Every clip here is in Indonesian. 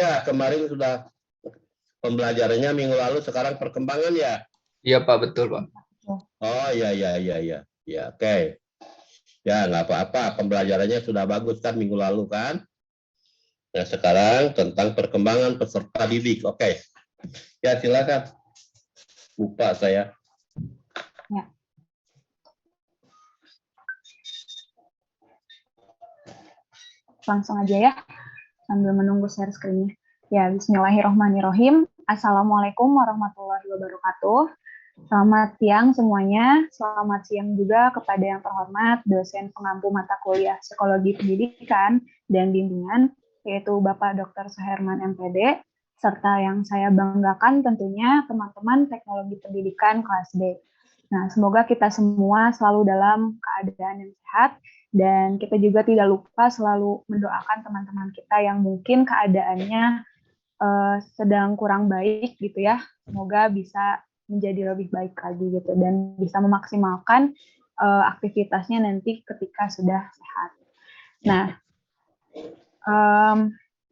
ya, kemarin sudah pembelajarannya minggu lalu, sekarang perkembangan ya? Iya Pak, betul Pak. Oh iya, ya, oke. Ya nggak apa-apa, pembelajarannya sudah bagus kan minggu lalu kan? Nah sekarang tentang perkembangan peserta didik, oke. Ya silakan. Lupa saya. Ya. Langsung aja ya, sambil menunggu share screen-nya. Ya, bismillahirrahmanirrahim. Assalamualaikum warahmatullahi wabarakatuh. Selamat siang semuanya. Selamat siang juga kepada yang terhormat dosen pengampu mata kuliah Psikologi Pendidikan dan Bimbingan, yaitu Bapak Dr. Suherman MPD, serta yang saya banggakan tentunya teman-teman Teknologi Pendidikan kelas D. Nah, semoga kita semua selalu dalam keadaan yang sehat, dan kita juga tidak lupa selalu mendoakan teman-teman kita yang mungkin keadaannya sedang kurang baik gitu ya. Semoga bisa menjadi lebih baik lagi gitu dan bisa memaksimalkan aktivitasnya nanti ketika sudah sehat. Nah,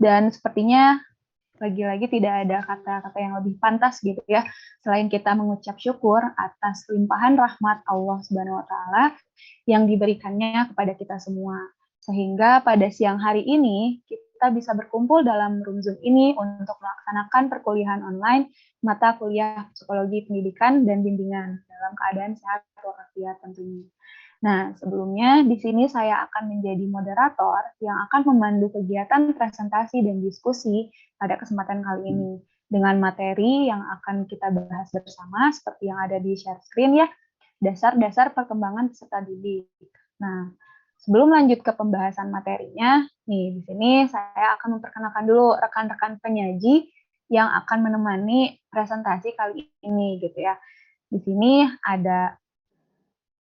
dan sepertinya lagi-lagi tidak ada kata-kata yang lebih pantas gitu ya, selain kita mengucap syukur atas limpahan rahmat Allah Subhanahu wa Ta'ala yang diberikannya kepada kita semua. Sehingga pada siang hari ini kita bisa berkumpul dalam room Zoom ini untuk melaksanakan perkuliahan online mata kuliah Psikologi Pendidikan dan Bimbingan dalam keadaan sehat walafiat tentunya. Nah, sebelumnya di sini saya akan menjadi moderator yang akan memandu kegiatan presentasi dan diskusi pada kesempatan kali ini dengan materi yang akan kita bahas bersama seperti yang ada di share screen ya, dasar-dasar perkembangan peserta didik. Nah, sebelum lanjut ke pembahasan materinya, nih di sini saya akan memperkenalkan dulu rekan-rekan penyaji yang akan menemani presentasi kali ini gitu ya. Di sini ada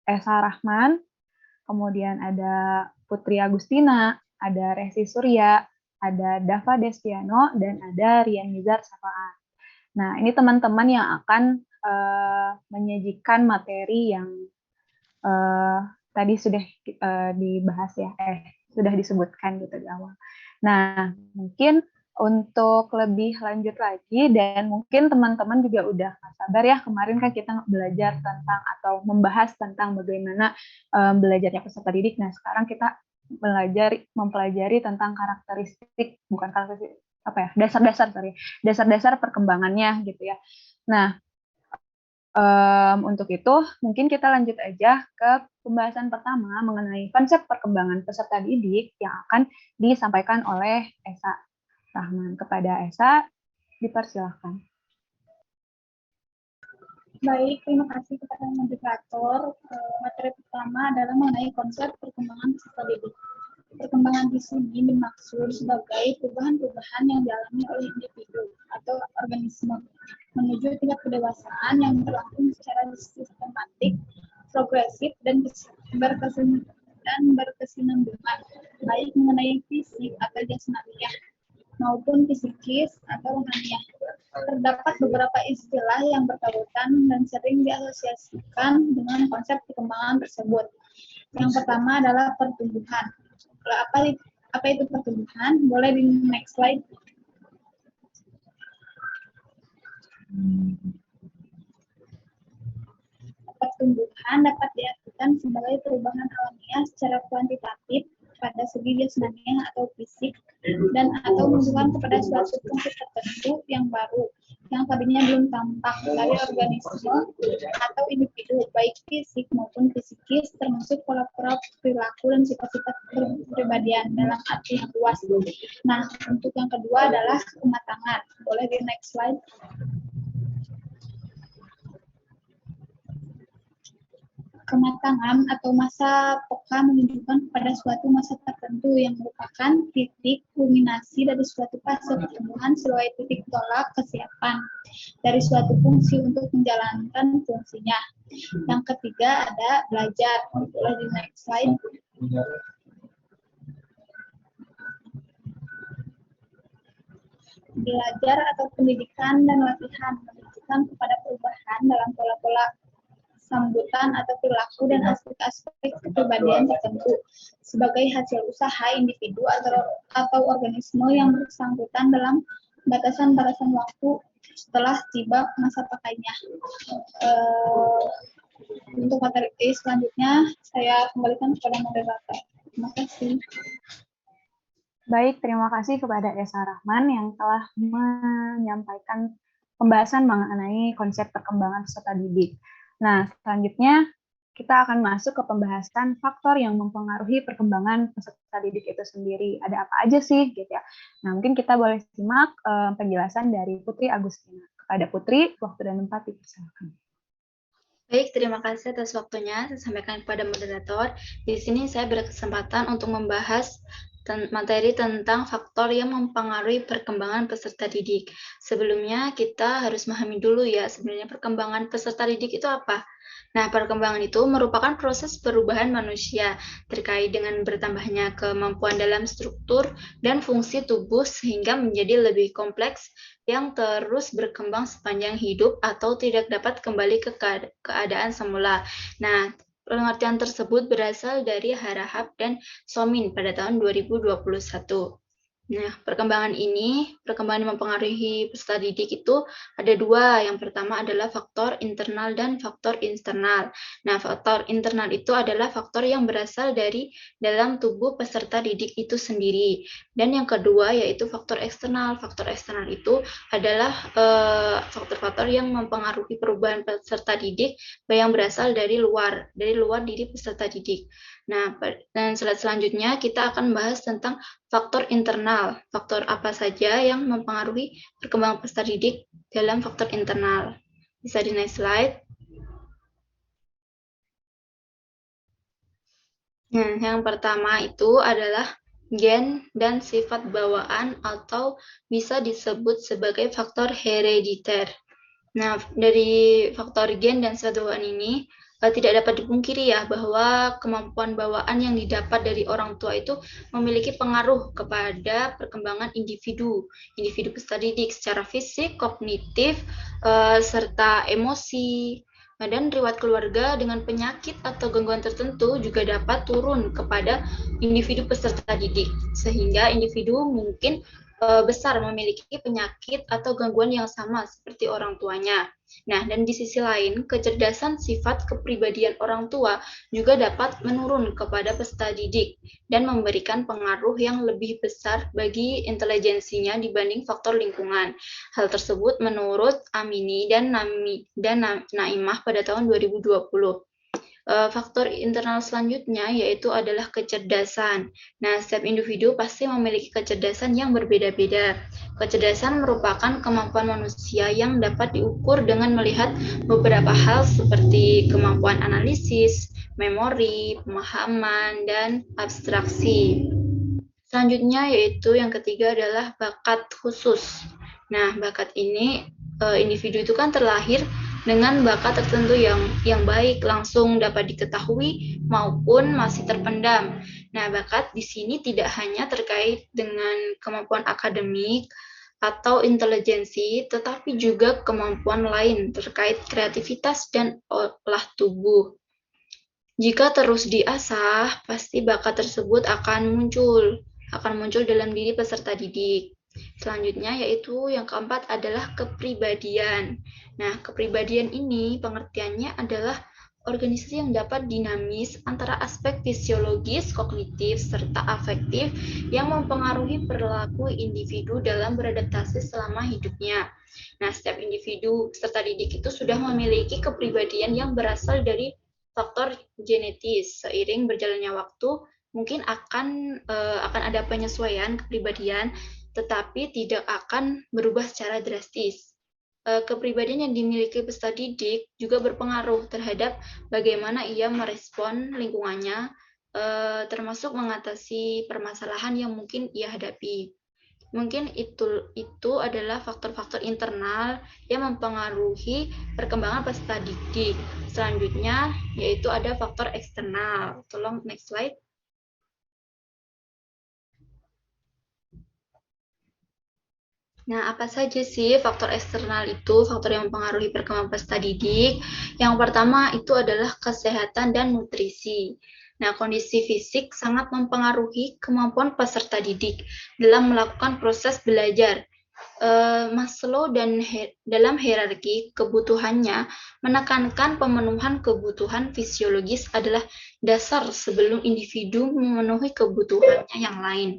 Esa Rahman, kemudian ada Putri Agustina, ada Resi Surya, ada Dava Destiano, dan ada Rian Nizar Safaan. Nah, ini teman-teman yang akan menyajikan materi yang tadi sudah dibahas ya, sudah disebutkan gitu di awal. Nah, mungkin untuk lebih lanjut lagi, dan mungkin teman-teman juga udah gak sabar ya, kemarin kan kita belajar tentang atau membahas tentang bagaimana belajarnya peserta didik. Nah, sekarang kita mempelajari tentang karakteristik, bukan karakteristik, apa ya, dasar-dasar perkembangannya gitu ya. Nah, untuk itu, mungkin kita lanjut aja ke pembahasan pertama mengenai konsep perkembangan peserta didik yang akan disampaikan oleh Esa Rahman. Kepada Esa, dipersilahkan. Baik, terima kasih kepada moderator. Materi pertama adalah mengenai konsep perkembangan peserta didik. Perkembangan di sini dimaksud sebagai perubahan-perubahan yang dialami oleh individu atau organisme menuju tingkat kedewasaan yang berlangsung secara sistematik, progresif, dan berkesinambungan, baik mengenai fisik atau jasmaniah maupun psikis atau rohaniah. Terdapat beberapa istilah yang berkaitan dan sering diasosiasikan dengan konsep perkembangan tersebut. Yang pertama adalah pertumbuhan. Apa itu pertumbuhan? Boleh di next slide. Pertumbuhan dapat diartikan sebagai perubahan alamiah secara kuantitatif pada segi jasmaniah atau fisik dan atau menunjukkan kepada suatu fungsi tertentu yang baru yang tadinya belum tampak dari organisme atau individu baik fisik maupun psikis, termasuk pola-pola perilaku dan sifat-sifat kepribadian dalam arti yang luas. Nah, untuk yang kedua adalah kematangan. Boleh di next slide. Kematangan atau masa peka menunjukkan pada suatu masa tertentu yang merupakan titik kulminasi dari suatu fase pertumbuhan sebagai titik tolak kesiapan dari suatu fungsi untuk menjalankan fungsinya. Yang ketiga ada belajar. Boleh di next slide. Belajar atau pendidikan dan latihan menunjukkan kepada perubahan dalam pola-pola sambutan atau perilaku dan aspek-aspek kepribadian tertentu sebagai hasil usaha individu atau organisme yang bersangkutan dalam batasan-batasan waktu setelah tiba masa pakainya. Untuk materi selanjutnya, saya kembalikan kepada moderator. Terima kasih. Baik, terima kasih kepada Esa Rahman yang telah menyampaikan pembahasan mengenai konsep perkembangan peserta didik. Nah, selanjutnya kita akan masuk ke pembahasan faktor yang mempengaruhi perkembangan peserta didik itu sendiri. Ada apa aja sih, gitu ya. Nah, mungkin kita boleh simak penjelasan dari Putri Agustina. Kepada Putri, waktu dan tempat dipersilakan. Baik, terima kasih atas waktunya. Saya sampaikan kepada moderator. Di sini saya berkesempatan untuk membahas materi tentang faktor yang mempengaruhi perkembangan peserta didik. Sebelumnya kita harus memahami dulu ya, sebenarnya perkembangan peserta didik itu apa? Nah, perkembangan itu merupakan proses perubahan manusia terkait dengan bertambahnya kemampuan dalam struktur dan fungsi tubuh sehingga menjadi lebih kompleks yang terus berkembang sepanjang hidup atau tidak dapat kembali ke keadaan semula. Nah, pengertian tersebut berasal dari Harahap dan Somin pada tahun 2021. Nah, perkembangan yang mempengaruhi peserta didik itu ada dua. Yang pertama adalah faktor internal dan faktor eksternal. Nah, faktor internal itu adalah faktor yang berasal dari dalam tubuh peserta didik itu sendiri. Dan yang kedua yaitu faktor eksternal. Faktor eksternal itu adalah faktor-faktor yang mempengaruhi perubahan peserta didik yang berasal dari luar diri peserta didik. Nah, dan slide selanjutnya kita akan membahas tentang faktor internal. Faktor apa saja yang mempengaruhi perkembangan peserta didik dalam faktor internal. Bisa di next slide. Nah, yang pertama itu adalah gen dan sifat bawaan atau bisa disebut sebagai faktor herediter. Nah, dari faktor gen dan sifat bawaan ini tidak dapat dipungkiri ya bahwa kemampuan bawaan yang didapat dari orang tua itu memiliki pengaruh kepada perkembangan individu peserta didik secara fisik, kognitif, serta emosi. Nah, dan riwayat keluarga dengan penyakit atau gangguan tertentu juga dapat turun kepada individu peserta didik, sehingga individu mungkin besar memiliki penyakit atau gangguan yang sama seperti orang tuanya. Nah, dan di sisi lain, kecerdasan sifat kepribadian orang tua juga dapat menurun kepada peserta didik dan memberikan pengaruh yang lebih besar bagi intelijensinya dibanding faktor lingkungan. Hal tersebut menurut Amini dan Naimah pada tahun 2020. Faktor internal selanjutnya yaitu adalah kecerdasan. Nah, setiap individu pasti memiliki kecerdasan yang berbeda-beda. Kecerdasan merupakan kemampuan manusia yang dapat diukur dengan melihat beberapa hal seperti kemampuan analisis, memori, pemahaman, dan abstraksi. Selanjutnya yaitu yang ketiga adalah bakat khusus. Nah, bakat ini individu itu kan terlahir dengan bakat tertentu yang baik langsung dapat diketahui maupun masih terpendam. Nah, bakat di sini tidak hanya terkait dengan kemampuan akademik atau intelijensi, tetapi juga kemampuan lain terkait kreativitas dan olah tubuh. Jika terus diasah, pasti bakat tersebut akan muncul dalam diri peserta didik. Selanjutnya yaitu yang keempat adalah kepribadian. Nah, kepribadian ini pengertiannya adalah organisasi yang dapat dinamis antara aspek fisiologis, kognitif, serta afektif yang mempengaruhi perilaku individu dalam beradaptasi selama hidupnya. Nah, setiap individu peserta didik itu sudah memiliki kepribadian yang berasal dari faktor genetis. Seiring berjalannya waktu, mungkin akan ada penyesuaian kepribadian, tetapi tidak akan berubah secara drastis. Kepribadian yang dimiliki peserta didik juga berpengaruh terhadap bagaimana ia merespon lingkungannya, termasuk mengatasi permasalahan yang mungkin ia hadapi. Mungkin itu adalah faktor-faktor internal yang mempengaruhi perkembangan peserta didik. Selanjutnya yaitu ada faktor eksternal. Tolong next slide. Nah, apa saja sih faktor eksternal itu, faktor yang mempengaruhi perkembangan peserta didik? Yang pertama itu adalah kesehatan dan nutrisi. Nah, kondisi fisik sangat mempengaruhi kemampuan peserta didik dalam melakukan proses belajar. Maslow dalam hierarki kebutuhannya menekankan pemenuhan kebutuhan fisiologis adalah dasar sebelum individu memenuhi kebutuhannya yang lain.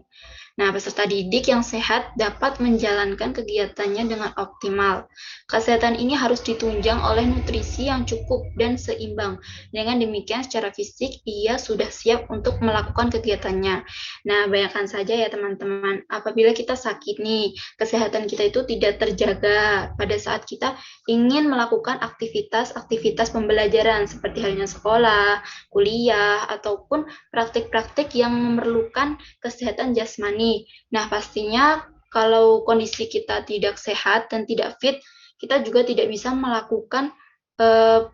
Nah, peserta didik yang sehat dapat menjalankan kegiatannya dengan optimal. Kesehatan ini harus ditunjang oleh nutrisi yang cukup dan seimbang. Dengan demikian, secara fisik ia sudah siap untuk melakukan kegiatannya. Nah, bayangkan saja ya teman-teman, apabila kita sakit nih, kesehatan kita itu tidak terjaga pada saat kita ingin melakukan aktivitas-aktivitas pembelajaran seperti halnya sekolah, kuliah, ataupun praktik-praktik yang memerlukan kesehatan jasmani. Nah, pastinya kalau kondisi kita tidak sehat dan tidak fit, kita juga tidak bisa melakukan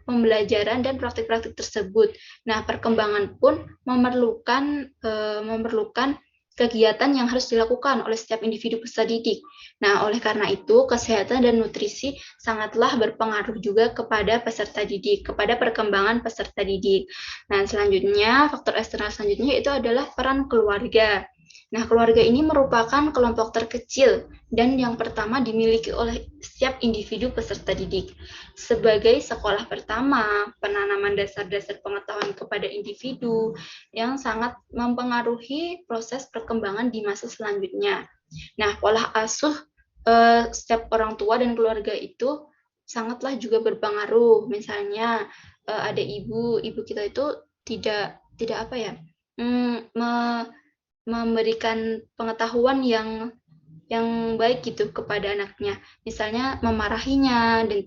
pembelajaran dan praktik-praktik tersebut. Nah, perkembangan pun memerlukan kegiatan yang harus dilakukan oleh setiap individu peserta didik. Nah, oleh karena itu, kesehatan dan nutrisi sangatlah berpengaruh juga kepada peserta didik, kepada perkembangan peserta didik. Nah, selanjutnya, faktor eksternal selanjutnya itu adalah peran keluarga. Nah, keluarga ini merupakan kelompok terkecil dan yang pertama dimiliki oleh setiap individu peserta didik. Sebagai sekolah pertama, penanaman dasar-dasar pengetahuan kepada individu yang sangat mempengaruhi proses perkembangan di masa selanjutnya. Nah, pola asuh setiap orang tua dan keluarga itu sangatlah juga berpengaruh. Misalnya ada ibu kita itu tidak apa ya, memberikan pengetahuan yang baik gitu kepada anaknya. Misalnya memarahinya dan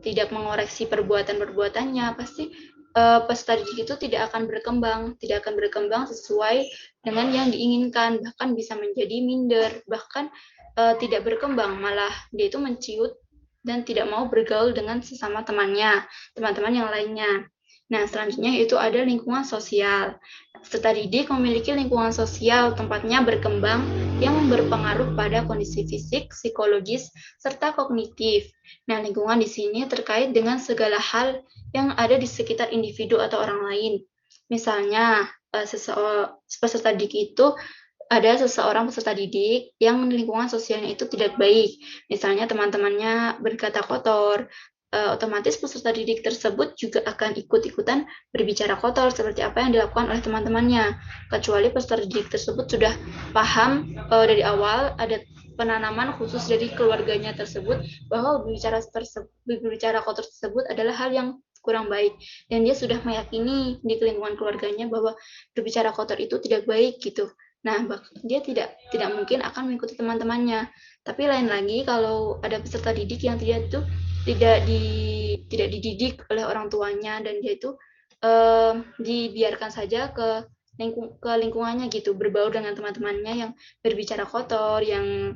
tidak mengoreksi perbuatannya, pasti peserta didik itu tidak akan berkembang sesuai dengan yang diinginkan, bahkan bisa menjadi minder, bahkan tidak berkembang, malah dia itu menciut dan tidak mau bergaul dengan sesama teman-teman yang lainnya. Nah, selanjutnya itu ada lingkungan sosial. Peserta didik memiliki lingkungan sosial tempatnya berkembang yang berpengaruh pada kondisi fisik, psikologis, serta kognitif. Nah, lingkungan di sini terkait dengan segala hal yang ada di sekitar individu atau orang lain. Misalnya, peserta didik itu ada seseorang peserta didik yang lingkungan sosialnya itu tidak baik. Misalnya teman-temannya berkata kotor, otomatis peserta didik tersebut juga akan ikut-ikutan berbicara kotor seperti apa yang dilakukan oleh teman-temannya. Kecuali peserta didik tersebut sudah paham dari awal ada penanaman khusus dari keluarganya tersebut bahwa berbicara kotor tersebut adalah hal yang kurang baik dan dia sudah meyakini di lingkungan keluarganya bahwa berbicara kotor itu tidak baik gitu. Nah, dia tidak mungkin akan mengikuti teman-temannya. Tapi lain lagi kalau ada peserta didik yang tidak dididik oleh orang tuanya dan dia itu dibiarkan saja ke lingkungannya gitu, berbaur dengan teman-temannya yang berbicara kotor, yang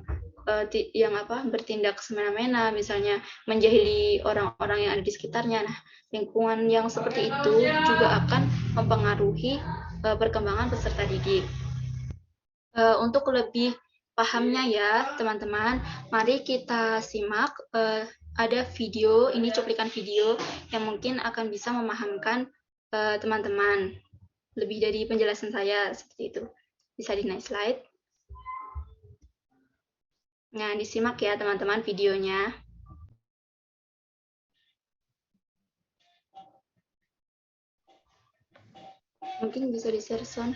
bertindak semena-mena, misalnya menjahili orang-orang yang ada di sekitarnya. Nah, lingkungan yang seperti itu juga akan mempengaruhi perkembangan peserta didik. Untuk lebih pahamnya ya teman-teman, mari kita simak ada video, ini cuplikan video yang mungkin akan bisa memahamkan teman-teman lebih dari penjelasan saya seperti itu. Bisa di next slide. Nah, disimak ya teman-teman videonya. Mungkin bisa di-share sound.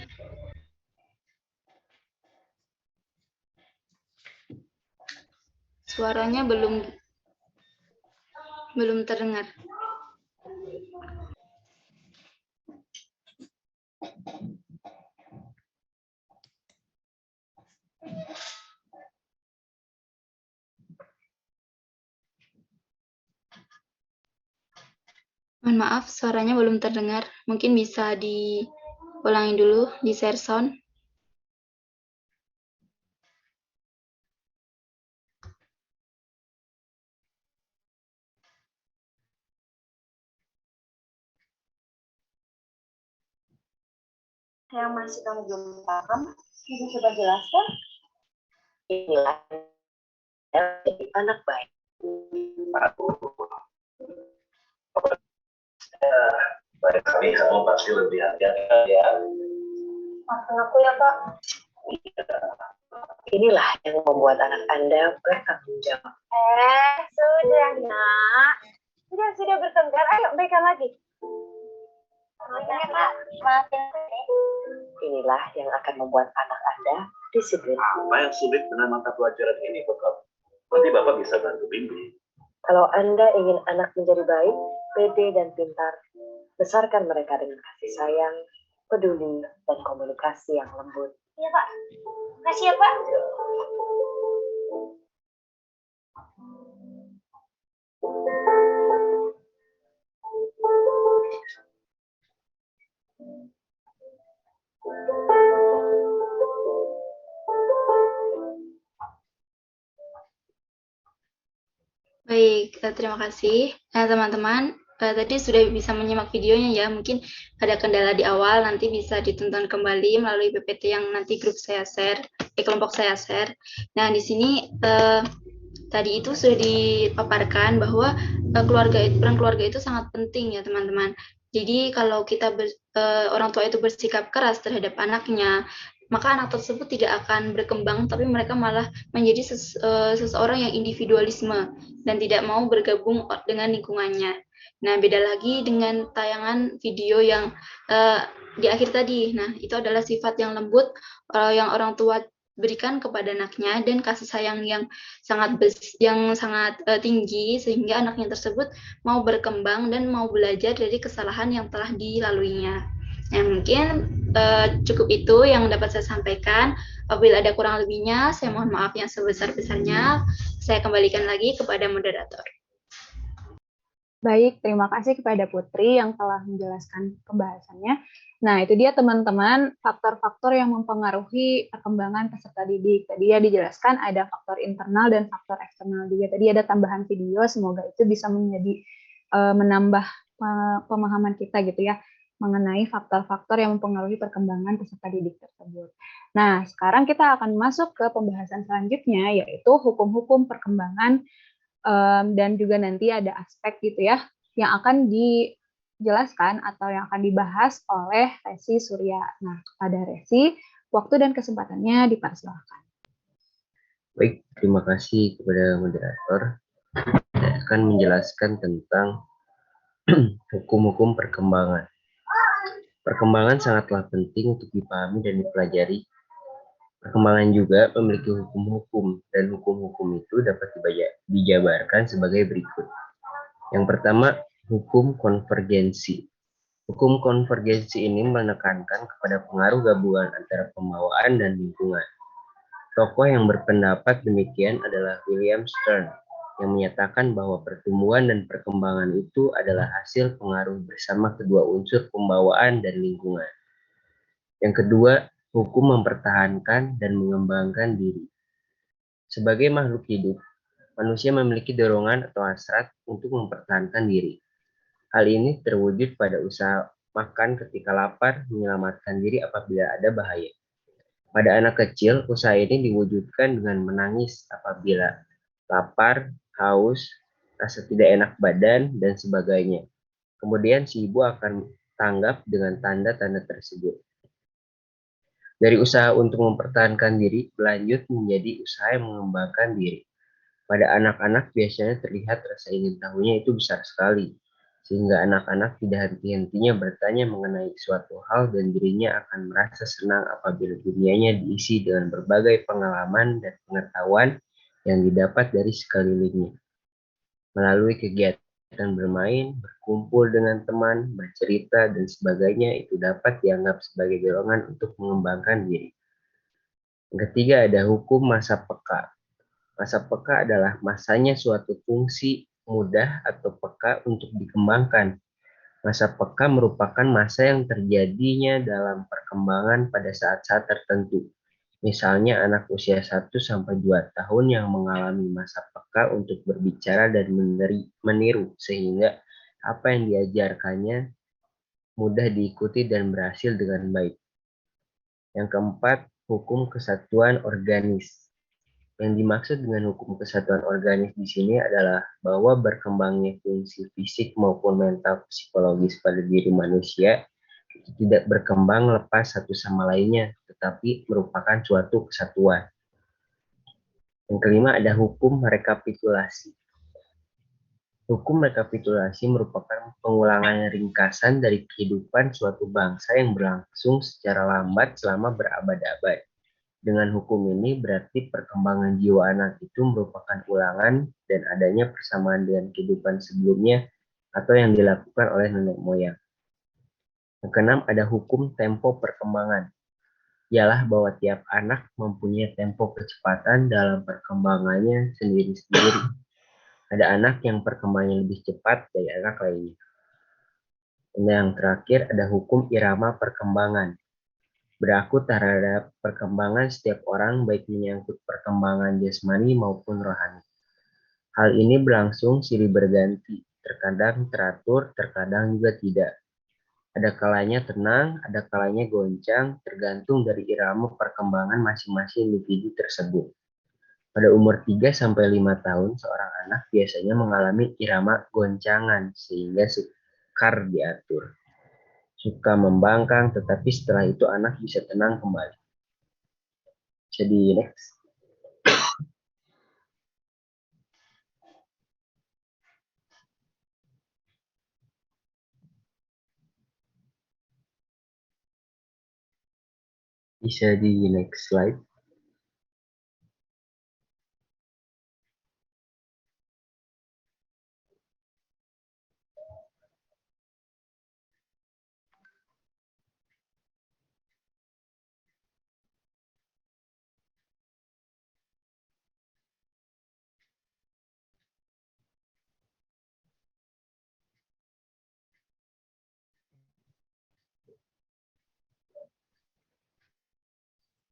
Suaranya belum terdengar. Mohon maaf, suaranya belum terdengar. Mungkin bisa diulangi dulu, di-share sound. Yang masih kamu belum paham, bisa coba jelaskan? Inilah jadi anak baik. Baik, kami kamu pasti lebih hati-hati ya. Maafkan aku ya, Pak. Inilah yang membuat anak Anda bertanggung jawab. Sudah nak. Sudah bertengkar, ayo baikan lagi. Maafin Kak, maafin Dek. Inilah yang akan membuat anak Anda disiplin. Apa yang sulit dengan mata pelajaran ini buat kamu? Nanti Bapak bisa bantu bimbing. Kalau Anda ingin anak menjadi baik, pede dan pintar, besarkan mereka dengan kasih sayang, peduli, dan komunikasi yang lembut. Iya Pak. Kasih ya Pak. Baik, terima kasih. Nah, teman-teman, tadi sudah bisa menyimak videonya ya. Mungkin ada kendala di awal, nanti bisa ditonton kembali melalui PPT yang nanti grup saya share, kelompok saya share. Nah, di sini tadi itu sudah dipaparkan bahwa peran keluarga itu sangat penting ya, teman-teman. Jadi kalau kita orang tua itu bersikap keras terhadap anaknya, maka anak tersebut tidak akan berkembang, tapi mereka malah menjadi seseorang yang individualisme dan tidak mau bergabung dengan lingkungannya. Nah, beda lagi dengan tayangan video yang di akhir tadi. Nah, itu adalah sifat yang lembut yang orang tua berikan kepada anaknya dan kasih sayang yang sangat tinggi sehingga anaknya tersebut mau berkembang dan mau belajar dari kesalahan yang telah dilaluinya. Nah, mungkin cukup itu yang dapat saya sampaikan. Apabila ada kurang lebihnya, saya mohon maaf yang sebesar-besarnya. Saya kembalikan lagi kepada moderator. Baik, terima kasih kepada Putri yang telah menjelaskan pembahasannya. Nah, itu dia teman-teman faktor-faktor yang mempengaruhi perkembangan peserta didik. Tadi ya dijelaskan ada faktor internal dan faktor eksternal juga. Tadi ada tambahan video, semoga itu bisa menjadi menambah pemahaman kita gitu ya, mengenai faktor-faktor yang mempengaruhi perkembangan peserta didik tersebut. Nah, sekarang kita akan masuk ke pembahasan selanjutnya, yaitu hukum-hukum perkembangan dan juga nanti ada aspek gitu ya yang akan dijelaskan atau yang akan dibahas oleh Resi Surya. Nah, kepada Resi, waktu dan kesempatannya dipersilakan. Baik, terima kasih kepada moderator. Saya akan menjelaskan tentang hukum-hukum perkembangan. Perkembangan sangatlah penting untuk dipahami dan dipelajari. Perkembangan juga memiliki hukum-hukum, dan hukum-hukum itu dapat dijabarkan sebagai berikut. Yang pertama, hukum konvergensi. Hukum konvergensi ini menekankan kepada pengaruh gabungan antara pembawaan dan lingkungan. Tokoh yang berpendapat demikian adalah William Stern, yang menyatakan bahwa pertumbuhan dan perkembangan itu adalah hasil pengaruh bersama kedua unsur pembawaan dan lingkungan. Yang kedua, hukum mempertahankan dan mengembangkan diri. Sebagai makhluk hidup, manusia memiliki dorongan atau hasrat untuk mempertahankan diri. Hal ini terwujud pada usaha makan ketika lapar, menyelamatkan diri apabila ada bahaya. Pada anak kecil, usaha ini diwujudkan dengan menangis apabila lapar, haus, rasa tidak enak badan, dan sebagainya. Kemudian si ibu akan tanggap dengan tanda-tanda tersebut. Dari usaha untuk mempertahankan diri, berlanjut menjadi usaha yang mengembangkan diri. Pada anak-anak biasanya terlihat rasa ingin tahunya itu besar sekali, sehingga anak-anak tidak henti-hentinya bertanya mengenai suatu hal dan dirinya akan merasa senang apabila dunianya diisi dengan berbagai pengalaman dan pengetahuan yang didapat dari sekelilingnya. Melalui kegiatan bermain, berkumpul dengan teman, bercerita, dan sebagainya itu dapat dianggap sebagai dorongan untuk mengembangkan diri. Yang ketiga ada hukum masa peka. Masa peka adalah masanya suatu fungsi mudah atau peka untuk dikembangkan. Masa peka merupakan masa yang terjadinya dalam perkembangan pada saat-saat tertentu. Misalnya anak usia 1-2 tahun yang mengalami masa peka untuk berbicara dan meniru, sehingga apa yang diajarkannya mudah diikuti dan berhasil dengan baik. Yang keempat, hukum kesatuan organis. Yang dimaksud dengan hukum kesatuan organis di sini adalah bahwa berkembangnya fungsi fisik maupun mental psikologis pada diri manusia itu tidak berkembang lepas satu sama lainnya, tetapi merupakan suatu kesatuan. Yang kelima ada hukum rekapitulasi. Hukum rekapitulasi merupakan pengulangan ringkasan dari kehidupan suatu bangsa yang berlangsung secara lambat selama berabad-abad. Dengan hukum ini berarti perkembangan jiwa anak itu merupakan ulangan dan adanya persamaan dengan kehidupan sebelumnya atau yang dilakukan oleh nenek moyang. Yang keenam ada hukum tempo perkembangan. Ialah bahwa tiap anak mempunyai tempo kecepatan dalam perkembangannya sendiri-sendiri. Ada anak yang perkembangannya lebih cepat dari anak lainnya. Dan yang terakhir ada hukum irama perkembangan. Berlaku terhadap perkembangan setiap orang baik menyangkut perkembangan jasmani maupun rohani. Hal ini berlangsung silih berganti, terkadang teratur, terkadang juga tidak. Ada kalanya tenang, ada kalanya goncang, tergantung dari irama perkembangan masing-masing individu tersebut. Pada umur 3-5 tahun, seorang anak biasanya mengalami irama goncangan sehingga sukar diatur. Suka membangkang, tetapi setelah itu anak bisa tenang kembali. Jadi next. Bisa di next slide.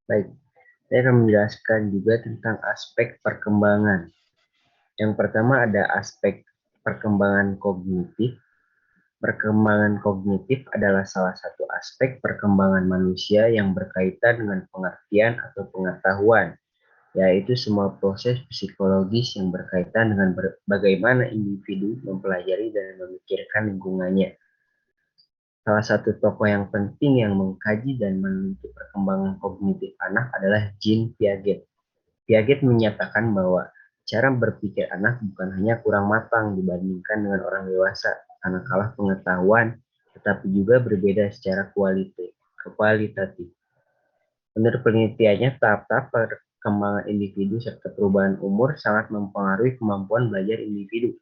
Baik, saya akan menjelaskan juga tentang aspek perkembangan. Yang pertama ada aspek perkembangan kognitif. Perkembangan kognitif adalah salah satu aspek perkembangan manusia yang berkaitan dengan pengertian atau pengetahuan, yaitu semua proses psikologis yang berkaitan dengan bagaimana individu mempelajari dan memikirkan lingkungannya. Salah satu tokoh yang penting yang mengkaji dan meneliti perkembangan kognitif anak adalah Jean Piaget. Piaget menyatakan bahwa cara berpikir anak bukan hanya kurang matang dibandingkan dengan orang dewasa karena kalah pengetahuan, tetapi juga berbeda secara kualitatif. Menurut penelitiannya, tahap-tahap perkembangan individu serta perubahan umur sangat mempengaruhi kemampuan belajar individu.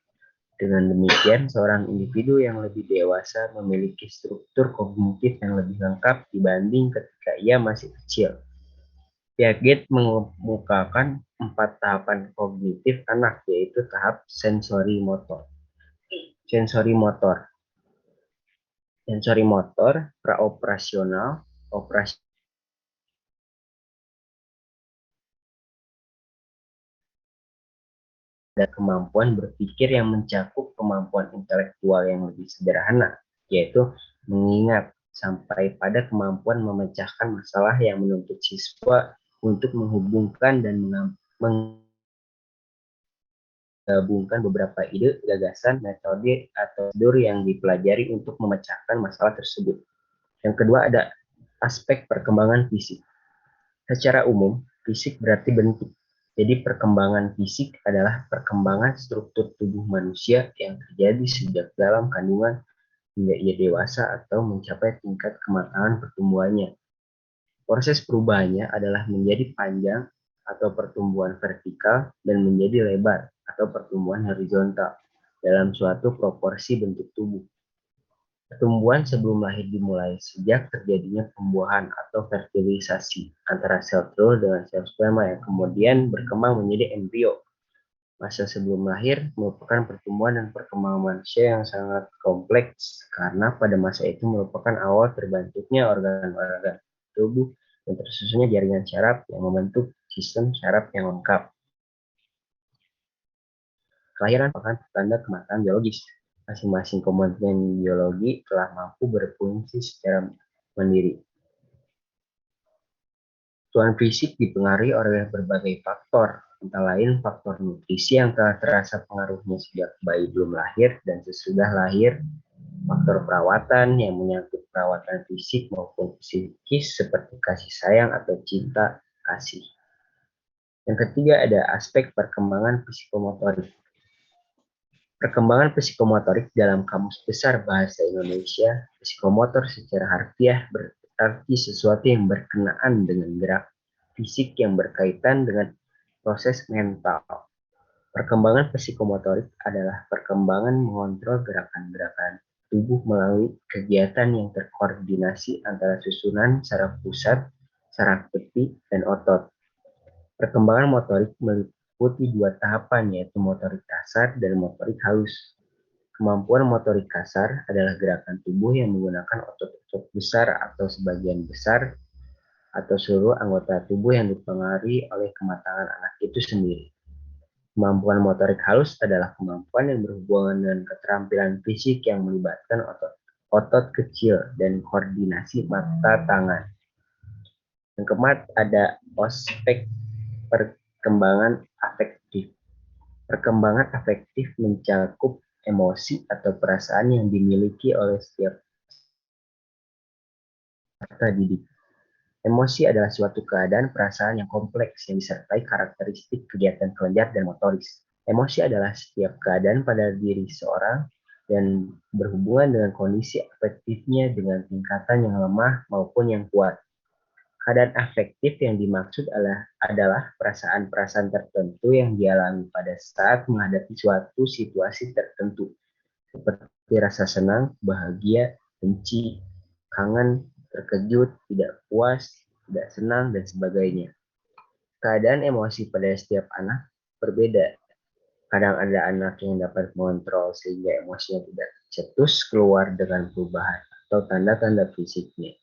Dengan demikian, seorang individu yang lebih dewasa memiliki struktur kognitif yang lebih lengkap dibanding ketika ia masih kecil. Piaget mengemukakan 4 tahapan kognitif anak, yaitu tahap sensori motor, praoperasional, operasi, dan kemampuan berpikir yang mencakup kemampuan intelektual yang lebih sederhana, yaitu mengingat, sampai pada kemampuan memecahkan masalah yang menuntut siswa untuk menghubungkan dan menggabungkan beberapa ide, gagasan, metode, atau prosedur yang dipelajari untuk memecahkan masalah tersebut. Yang kedua ada aspek perkembangan fisik. Secara umum, fisik berarti bentuk. Jadi perkembangan fisik adalah perkembangan struktur tubuh manusia yang terjadi sejak dalam kandungan hingga ia dewasa atau mencapai tingkat kematangan pertumbuhannya. Proses perubahannya adalah menjadi panjang atau pertumbuhan vertikal dan menjadi lebar atau pertumbuhan horizontal dalam suatu proporsi bentuk tubuh. Pertumbuhan sebelum lahir dimulai sejak terjadinya pembuahan atau fertilisasi antara sel telur dengan sel sperma yang kemudian berkembang menjadi embrio. Masa sebelum lahir merupakan pertumbuhan dan perkembangan manusia yang sangat kompleks karena pada masa itu merupakan awal terbentuknya organ-organ tubuh dan tersusunnya jaringan syaraf yang membentuk sistem syaraf yang lengkap. Kelahiran merupakan tanda kematangan biologis. Masing-masing komponen biologi telah mampu berfungsi secara mandiri. Kebutuhan fisik dipengaruhi oleh berbagai faktor, antara lain faktor nutrisi yang telah terasa pengaruhnya sejak bayi belum lahir dan sesudah lahir, faktor perawatan yang menyangkut perawatan fisik maupun psikis seperti kasih sayang atau cinta kasih. Yang ketiga ada aspek perkembangan psikomotorik. Perkembangan psikomotorik dalam Kamus Besar Bahasa Indonesia, psikomotor secara harfiah berarti sesuatu yang berkenaan dengan gerak fisik yang berkaitan dengan proses mental. Perkembangan psikomotorik adalah perkembangan mengontrol gerakan-gerakan tubuh melalui kegiatan yang terkoordinasi antara susunan saraf pusat, saraf tepi, dan otot. Perkembangan motorik meliputi dua tahapan, yaitu motorik kasar dan motorik halus. Kemampuan motorik kasar adalah gerakan tubuh yang menggunakan otot-otot besar atau sebagian besar atau seluruh anggota tubuh yang dipengaruhi oleh kematangan anak itu sendiri. Kemampuan motorik halus adalah kemampuan yang berhubungan dengan keterampilan fisik yang melibatkan otot kecil dan koordinasi mata tangan. Yang keempat ada aspek perkembangan afektif. Perkembangan afektif mencakup emosi atau perasaan yang dimiliki oleh setiap peserta didik. Emosi adalah suatu keadaan perasaan yang kompleks yang disertai karakteristik kegiatan kelenjar dan motoris. Emosi adalah setiap keadaan pada diri seorang dan berhubungan dengan kondisi afektifnya dengan tingkatan yang lemah maupun yang kuat. Keadaan afektif yang dimaksud adalah perasaan-perasaan tertentu yang dialami pada saat menghadapi suatu situasi tertentu, seperti rasa senang, bahagia, benci, kangen, terkejut, tidak puas, tidak senang, dan sebagainya. Keadaan emosi pada setiap anak berbeda. Kadang ada anak yang dapat mengontrol sehingga emosinya tidak cetus keluar dengan perubahan atau tanda-tanda fisiknya.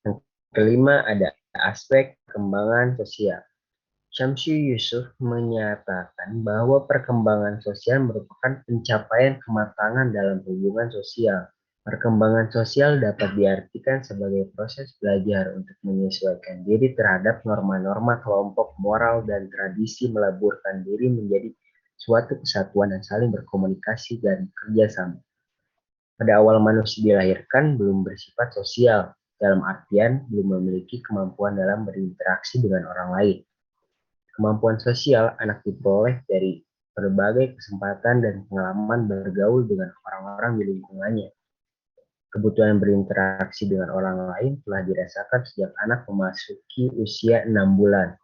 Yang kelima ada aspek perkembangan sosial. Syamsi Yusuf menyatakan bahwa perkembangan sosial merupakan pencapaian kematangan dalam hubungan sosial. Perkembangan sosial dapat diartikan sebagai proses belajar untuk menyesuaikan diri terhadap norma-norma kelompok moral dan tradisi, meleburkan diri menjadi suatu kesatuan dan saling berkomunikasi dan kerjasama. Pada awal manusia dilahirkan belum bersifat sosial, dalam artian belum memiliki kemampuan dalam berinteraksi dengan orang lain. Kemampuan sosial anak diperoleh dari berbagai kesempatan dan pengalaman bergaul dengan orang-orang di lingkungannya. Kebutuhan berinteraksi dengan orang lain telah dirasakan sejak anak memasuki usia 6 bulan.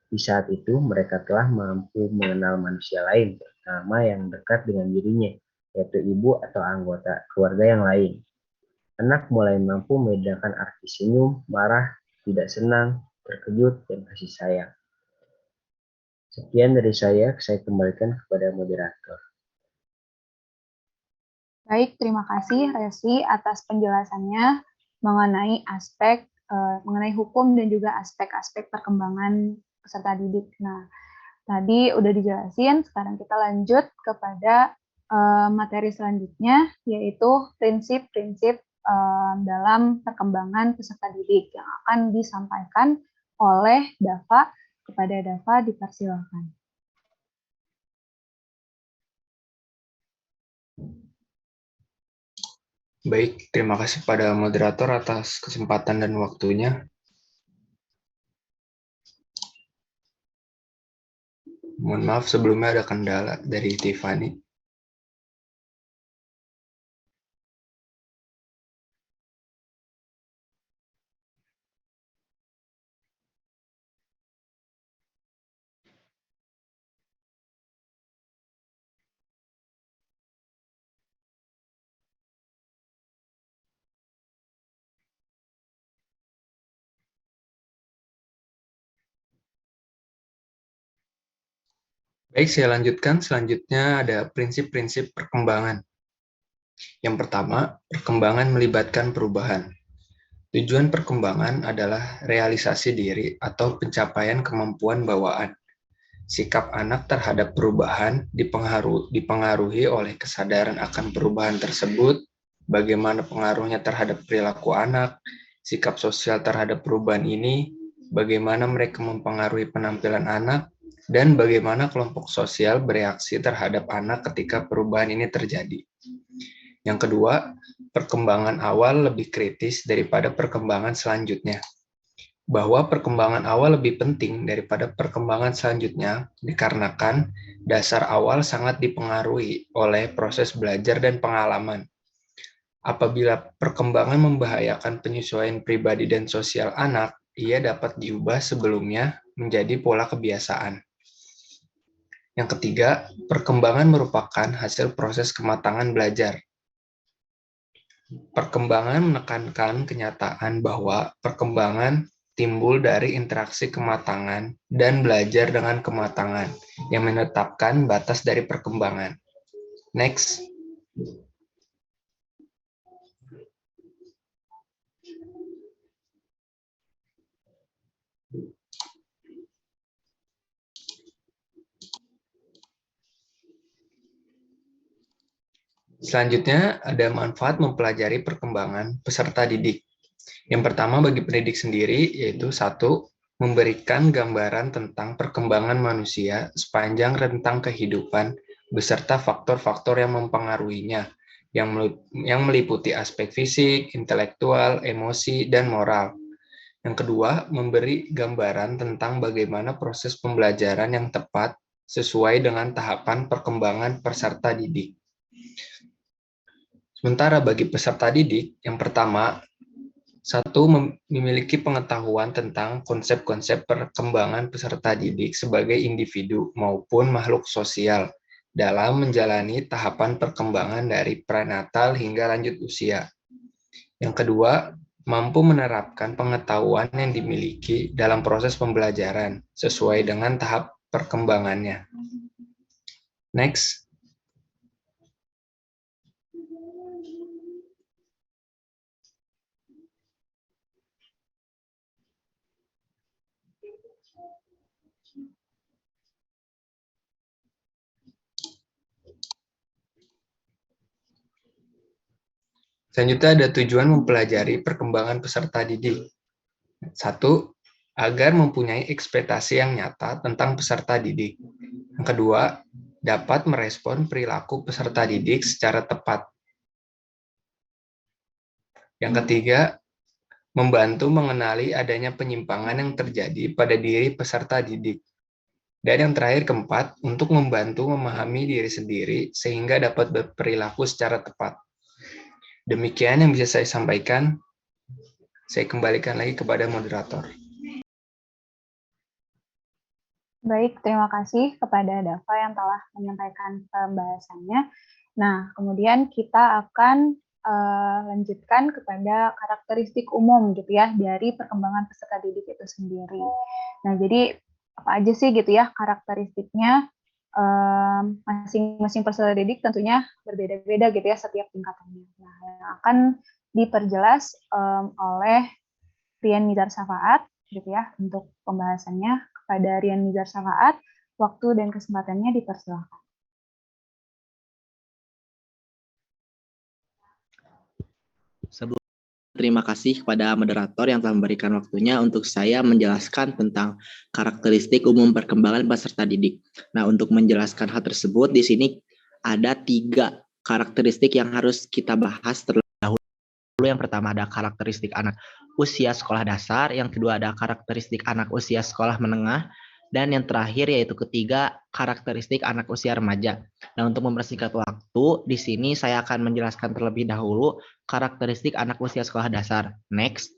Di saat itu, mereka telah mampu mengenal manusia lain, terutama yang dekat dengan dirinya, yaitu ibu atau anggota keluarga yang lain. Anak mulai mampu membedakan arti senyum, marah, tidak senang, terkejut, dan kasih sayang. Sekian dari saya kembalikan kepada moderator. Baik, terima kasih Resi atas penjelasannya mengenai mengenai hukum dan juga aspek-aspek perkembangan peserta didik. Nah, tadi udah dijelasin, sekarang kita lanjut kepada materi selanjutnya, yaitu prinsip-prinsip dalam perkembangan peserta didik yang akan disampaikan oleh Dava. Kepada Dava dipersilakan. Baik, terima kasih pada moderator atas kesempatan dan waktunya. Mohon maaf sebelumnya ada kendala dari Tiffany. Baik, saya lanjutkan. Selanjutnya ada prinsip-prinsip perkembangan. Yang pertama, perkembangan melibatkan perubahan. Tujuan perkembangan adalah realisasi diri atau pencapaian kemampuan bawaan. Sikap anak terhadap perubahan dipengaruhi oleh kesadaran akan perubahan tersebut, bagaimana pengaruhnya terhadap perilaku anak, sikap sosial terhadap perubahan ini, bagaimana mereka mempengaruhi penampilan anak, dan bagaimana kelompok sosial bereaksi terhadap anak ketika perubahan ini terjadi. Yang kedua, perkembangan awal lebih kritis daripada perkembangan selanjutnya. bahwa perkembangan awal lebih penting daripada perkembangan selanjutnya dikarenakan dasar awal sangat dipengaruhi oleh proses belajar dan pengalaman. Apabila perkembangan membahayakan penyesuaian pribadi dan sosial anak, ia dapat diubah sebelumnya menjadi pola kebiasaan. Yang ketiga, perkembangan merupakan hasil proses kematangan belajar. Perkembangan menekankan kenyataan bahwa perkembangan timbul dari interaksi kematangan dan belajar dengan kematangan yang menetapkan batas dari perkembangan. Next. Selanjutnya, ada manfaat mempelajari perkembangan peserta didik. Yang pertama bagi pendidik sendiri, yaitu 1. Memberikan gambaran tentang perkembangan manusia sepanjang rentang kehidupan beserta faktor-faktor yang mempengaruhinya, yang meliputi aspek fisik, intelektual, emosi, dan moral. Yang kedua, memberi gambaran tentang bagaimana proses pembelajaran yang tepat sesuai dengan tahapan perkembangan peserta didik. Sementara bagi peserta didik, yang pertama, 1. Memiliki pengetahuan tentang konsep-konsep perkembangan peserta didik sebagai individu maupun makhluk sosial dalam menjalani tahapan perkembangan dari prenatal hingga lanjut usia. Yang kedua, mampu menerapkan pengetahuan yang dimiliki dalam proses pembelajaran sesuai dengan tahap perkembangannya. Next. Selanjutnya ada tujuan mempelajari perkembangan peserta didik. 1. Agar mempunyai ekspektasi yang nyata tentang peserta didik. Yang kedua, dapat merespon perilaku peserta didik secara tepat. Yang ketiga, membantu mengenali adanya penyimpangan yang terjadi pada diri peserta didik. Dan yang terakhir, keempat, untuk membantu memahami diri sendiri sehingga dapat berperilaku secara tepat. Demikian yang bisa saya sampaikan. Saya kembalikan lagi kepada moderator. Baik, terima kasih kepada Dava yang telah menyampaikan pembahasannya. Nah, kemudian kita akan lanjutkan kepada karakteristik umum gitu ya dari perkembangan peserta didik itu sendiri. Nah, jadi apa aja sih gitu ya karakteristiknya? Masing-masing peserta didik tentunya berbeda-beda gitu ya setiap tingkatannya. Nah, yang akan diperjelas oleh Rian Mizar Safaat gitu ya untuk pembahasannya. Kepada Rian Mizar Safaat, waktu dan kesempatannya dipersilakan. Terima kasih kepada moderator yang telah memberikan waktunya untuk saya menjelaskan tentang karakteristik umum perkembangan peserta didik. Nah, untuk menjelaskan hal tersebut, di sini ada 3 karakteristik yang harus kita bahas terlebih dahulu. Yang pertama ada karakteristik anak usia sekolah dasar, yang kedua ada karakteristik anak usia sekolah menengah, dan yang terakhir yaitu ketiga karakteristik anak usia remaja. Nah, untuk mempersingkat waktu, di sini saya akan menjelaskan terlebih dahulu karakteristik anak usia sekolah dasar. Next.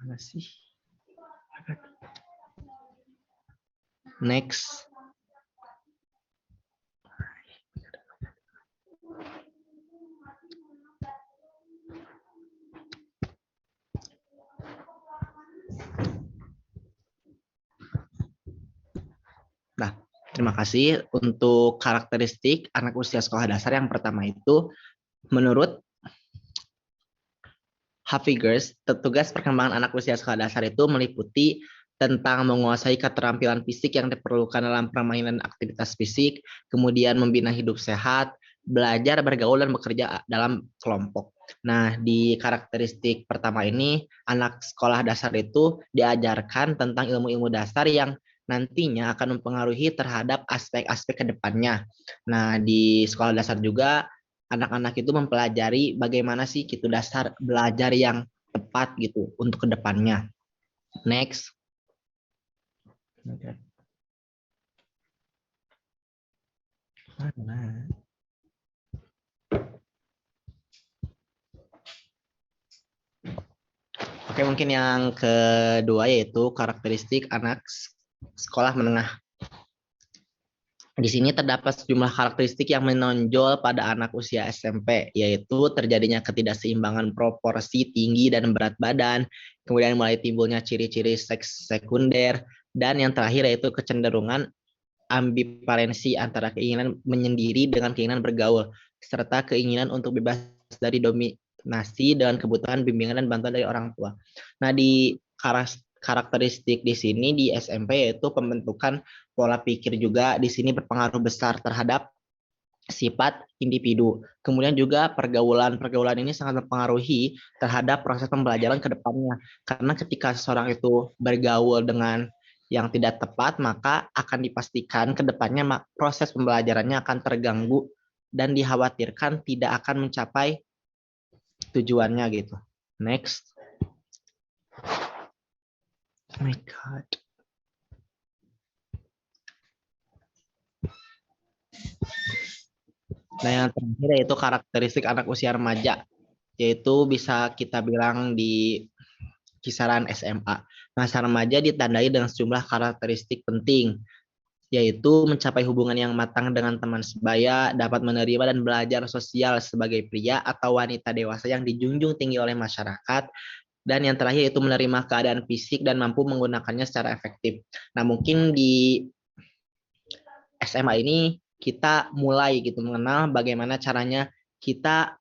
Mana sih? Next. Nah, terima kasih. Untuk karakteristik anak usia sekolah dasar yang pertama itu, menurut Hafigers, tugas perkembangan anak usia sekolah dasar itu meliputi tentang menguasai keterampilan fisik yang diperlukan dalam permainan aktivitas fisik, kemudian membina hidup sehat, belajar, bergaul, dan bekerja dalam kelompok. Nah, di karakteristik pertama ini, anak sekolah dasar itu diajarkan tentang ilmu-ilmu dasar yang nantinya akan mempengaruhi terhadap aspek-aspek ke depannya. Nah, di sekolah dasar juga anak-anak itu mempelajari bagaimana sih gitu dasar belajar yang tepat gitu untuk ke depannya. Next. Mana? Oke, mungkin yang kedua yaitu karakteristik anak sekolah menengah. Di sini terdapat sejumlah karakteristik yang menonjol pada anak usia SMP, yaitu terjadinya ketidakseimbangan proporsi tinggi dan berat badan, kemudian mulai timbulnya ciri-ciri seks sekunder, dan yang terakhir yaitu kecenderungan ambivalensi antara keinginan menyendiri dengan keinginan bergaul, serta keinginan untuk bebas dari dominasi dengan kebutuhan bimbingan dan bantuan dari orang tua. Nah, di karakteristik di sini di SMP yaitu pembentukan pola pikir juga di sini berpengaruh besar terhadap sifat individu. Kemudian juga pergaulan ini sangat mempengaruhi terhadap proses pembelajaran ke depannya. Karena ketika seseorang itu bergaul dengan yang tidak tepat, maka akan dipastikan ke depannya proses pembelajarannya akan terganggu dan dikhawatirkan tidak akan mencapai tujuannya gitu. Next. Oh my God. Nah, yang terakhir yaitu karakteristik anak usia remaja, yaitu bisa kita bilang di kisaran SMA. Masa remaja ditandai dengan sejumlah karakteristik penting, yaitu mencapai hubungan yang matang dengan teman sebaya, dapat menerima dan belajar sosial sebagai pria atau wanita dewasa yang dijunjung tinggi oleh masyarakat, dan yang terakhir yaitu menerima keadaan fisik dan mampu menggunakannya secara efektif. Nah, mungkin di SMA ini kita mulai gitu mengenal bagaimana caranya kita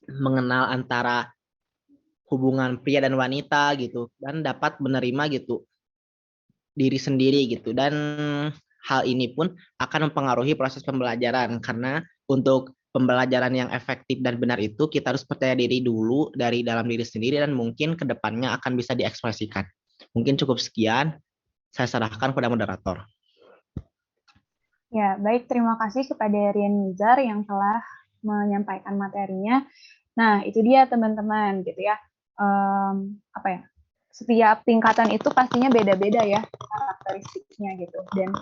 mengenal antara hubungan pria dan wanita gitu dan dapat menerima gitu diri sendiri gitu, dan hal ini pun akan mempengaruhi proses pembelajaran karena untuk pembelajaran yang efektif dan benar itu kita harus percaya diri dulu dari dalam diri sendiri dan mungkin kedepannya akan bisa diekspresikan. Mungkin cukup sekian, saya serahkan kepada moderator. Ya, baik, terima kasih kepada Rian Nizar yang telah menyampaikan materinya. Nah, itu dia teman-teman gitu ya. Apa ya? Setiap tingkatan itu pastinya beda-beda ya karakteristiknya gitu. Dan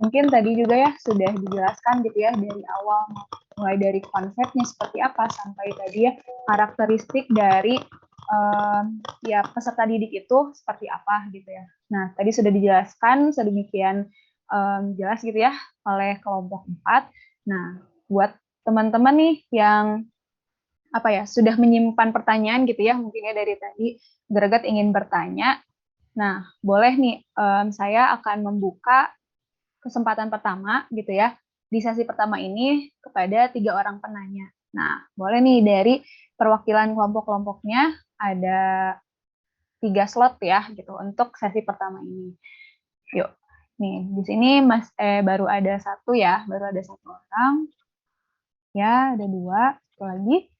mungkin tadi juga ya sudah dijelaskan gitu ya dari awal, mulai dari konsepnya seperti apa sampai tadi ya karakteristik dari ya peserta didik itu seperti apa gitu ya. Nah, tadi sudah dijelaskan sedemikian jelas gitu ya oleh kelompok 4. Nah, buat teman-teman nih yang apa ya sudah menyimpan pertanyaan gitu ya, mungkin ya dari tadi greget ingin bertanya. Nah, boleh nih saya akan membuka kesempatan pertama gitu ya di sesi pertama ini kepada 3 orang penanya. Nah, boleh nih dari perwakilan kelompok-kelompoknya ada 3 slot ya gitu untuk sesi pertama ini. Yuk, nih di sini baru ada 1 ya, baru ada 1 orang. Ya, ada 2, 1 lagi.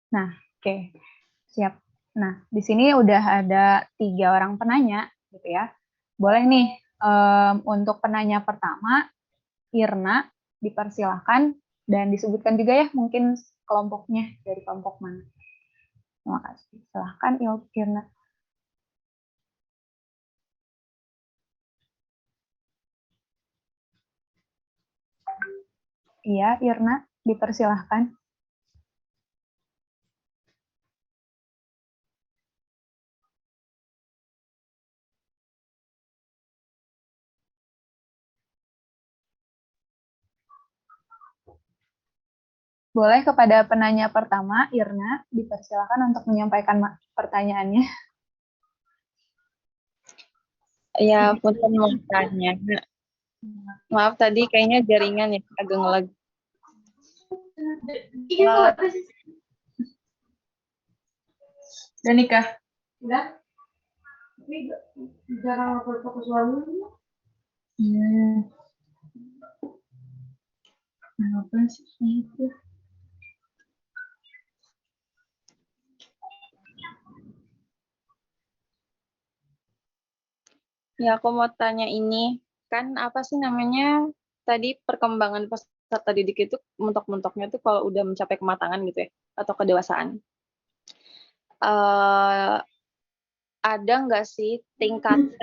Nah, oke, siap. Nah, di sini udah ada 3 orang penanya, gitu ya. Boleh nih, untuk penanya pertama, Irna, dipersilahkan, dan disebutkan juga ya, mungkin kelompoknya, dari kelompok mana. Terima kasih. Silahkan, Irna. Iya, Irna, dipersilahkan. Boleh kepada penanya pertama, Irna, dipersilakan untuk menyampaikan pertanyaannya. Ya, punten mau tanya. Maaf tadi kayaknya jaringan ya agak ngelag. Udah nikah? Udah? Tapi jarang fokus suami. Kenapa sih itu? Ya, aku mau tanya ini. Kan apa sih namanya tadi perkembangan peserta didik itu mentok-mentoknya tuh kalau udah mencapai kematangan gitu ya atau kedewasaan. Eh ada nggak sih tingkatan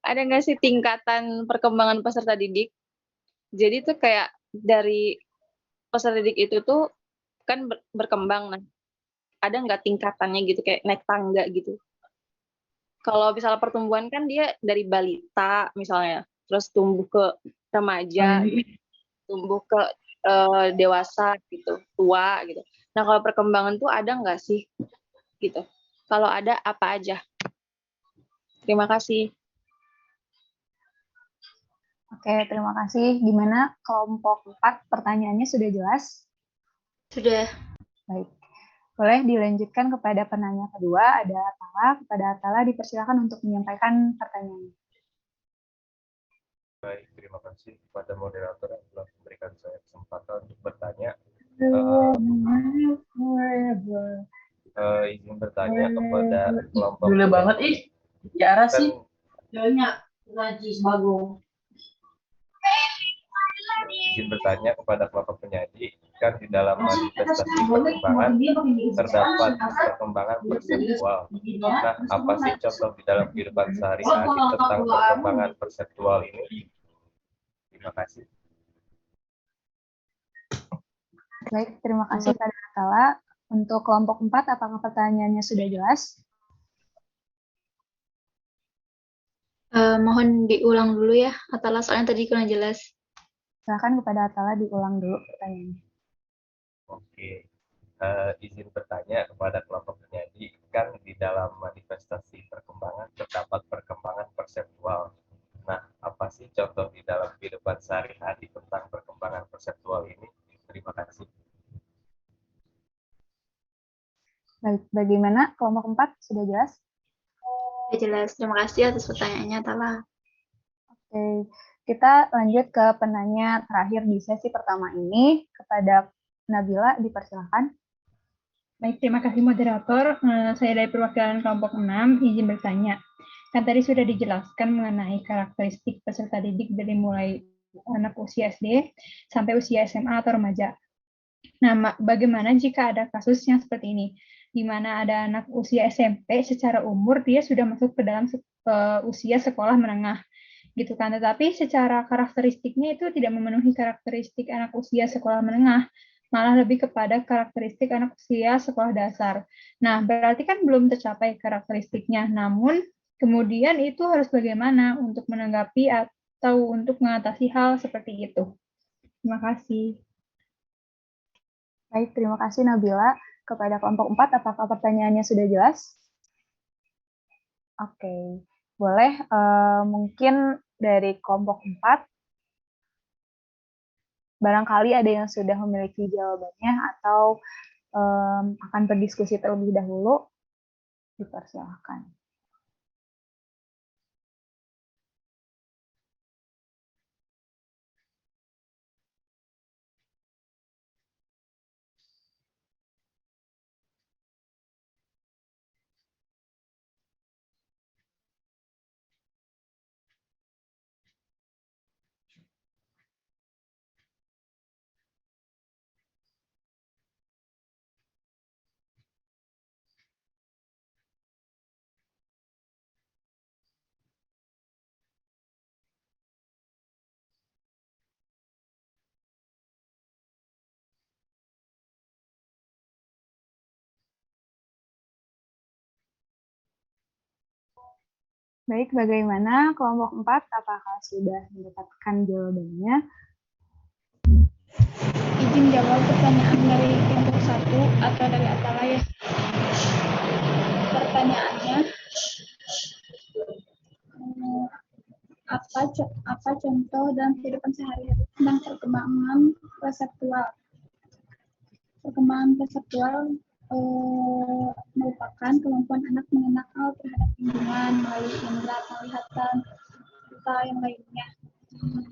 ada nggak sih tingkatan perkembangan peserta didik? Jadi tuh kayak dari peserta didik itu tuh kan berkembang, nah ada nggak tingkatannya gitu kayak naik tangga gitu? Kalau misalnya pertumbuhan kan dia dari balita misalnya, terus tumbuh ke remaja, tumbuh ke dewasa gitu, tua gitu. Nah kalau perkembangan tuh ada nggak sih gitu? Kalau ada apa aja? Terima kasih. Oke, terima kasih. Gimana kelompok 4 pertanyaannya sudah jelas? Sudah. Baik. Boleh dilanjutkan kepada penanya kedua, ada Atala. Kepada Atala dipersilakan untuk menyampaikan pertanyaannya. Baik, terima kasih kepada moderator yang telah memberikan saya kesempatan untuk bertanya. Izin bertanya kepada kelompok. Gila banget ih. Tiara sih. Banyak najis bagus. Izin bertanya kepada kelompok penyaji, kan di dalam manifestasi perkembangan terdapat perkembangan perseptual. Nah, apa sih contoh di dalam kehidupan sehari-hari tentang perkembangan perseptual ini? Terima kasih. Baik, terima kasih pada Atala. Untuk kelompok 4, apakah pertanyaannya sudah jelas? Mohon diulang dulu ya, Atala, soalnya tadi kurang jelas. Silakan kepada Atala diulang dulu pertanyaannya. Oke, izin bertanya kepada kelompok penyaji, kan di dalam manifestasi perkembangan terdapat perkembangan perseptual. Nah, apa sih contoh di dalam kehidupan sehari-hari tentang perkembangan perseptual ini? Terima kasih. Baik, bagaimana kelompok 4 sudah jelas? Sudah jelas, terima kasih atas pertanyaannya, Atala. Oke, kita lanjut ke penanya terakhir di sesi pertama ini. Kepada Nabila, dipersilakan. Baik, terima kasih moderator. Saya dari perwakilan kelompok 6, izin bertanya. Kan tadi sudah dijelaskan mengenai karakteristik peserta didik dari mulai anak usia SD sampai usia SMA atau remaja. Nah, bagaimana jika ada kasus yang seperti ini, di mana ada anak usia SMP secara umur dia sudah masuk ke dalam usia sekolah menengah, gitu kan? Tetapi secara karakteristiknya itu tidak memenuhi karakteristik anak usia sekolah menengah, malah lebih kepada karakteristik anak usia sekolah dasar. Nah, berarti kan belum tercapai karakteristiknya. Namun, kemudian itu harus bagaimana untuk menanggapi atau untuk mengatasi hal seperti itu. Terima kasih. Baik, terima kasih Nabila. Kepada kelompok 4, apakah pertanyaannya sudah jelas? Oke, boleh mungkin dari kelompok 4, barangkali ada yang sudah memiliki jawabannya atau akan berdiskusi terlebih dahulu, dipersilakan. Baik, bagaimana kelompok 4? Apakah sudah mendapatkan jawabannya? Izin jawab pertanyaan dari kelompok 1 atau dari Atala ya. Pertanyaannya, apa contoh dalam kehidupan sehari-hari tentang perkembangan perseptual? Perkembangan perseptual merupakan kemampuan anak mengenal terhadap lingkungan melalui indera penglihatan serta yang lainnya.